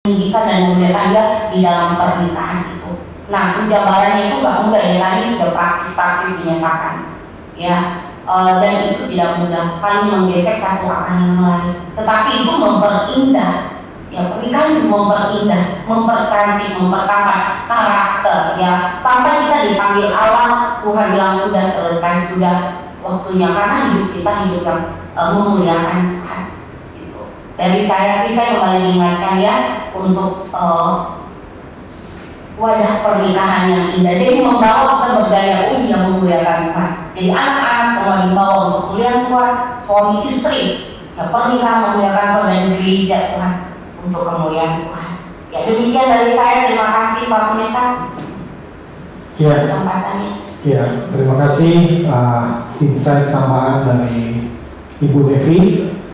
meninggikan dan memuliakan dia di dalam pernikahan itu. Nah penjabarannya itu nggak mudah ya, tadi sudah praktis dinyatakan. Ya dan itu tidak mudah, saling menggesek satu akan yang lain. Tetapi itu memperindah, ya pernikahan itu memperindah, mempercantik, mempertampan karakter, ya sampai kita dipanggil Allah, Tuhan bilang sudah selesai, sudah waktunya, karena hidup kita hidup yang memuliakan Tuhan. Gitu. Dari saya sih, saya kembali diingatkan ya untuk wadah pernikahan yang indah. Jadi membawa kita berdaya, oh iya memuliakan Tuhan. Jadi anak-anak semua dibawa untuk kemuliaan Tuhan, suami istri, ya pernikahan memuliakan Tuhan, dan gereja Tuhan untuk kemuliaan Tuhan. Ya demikian dari saya, terima kasih Pak Pendeta. Ya. Kesempatannya. Ya, terima kasih insight tambahan dari Ibu Devi.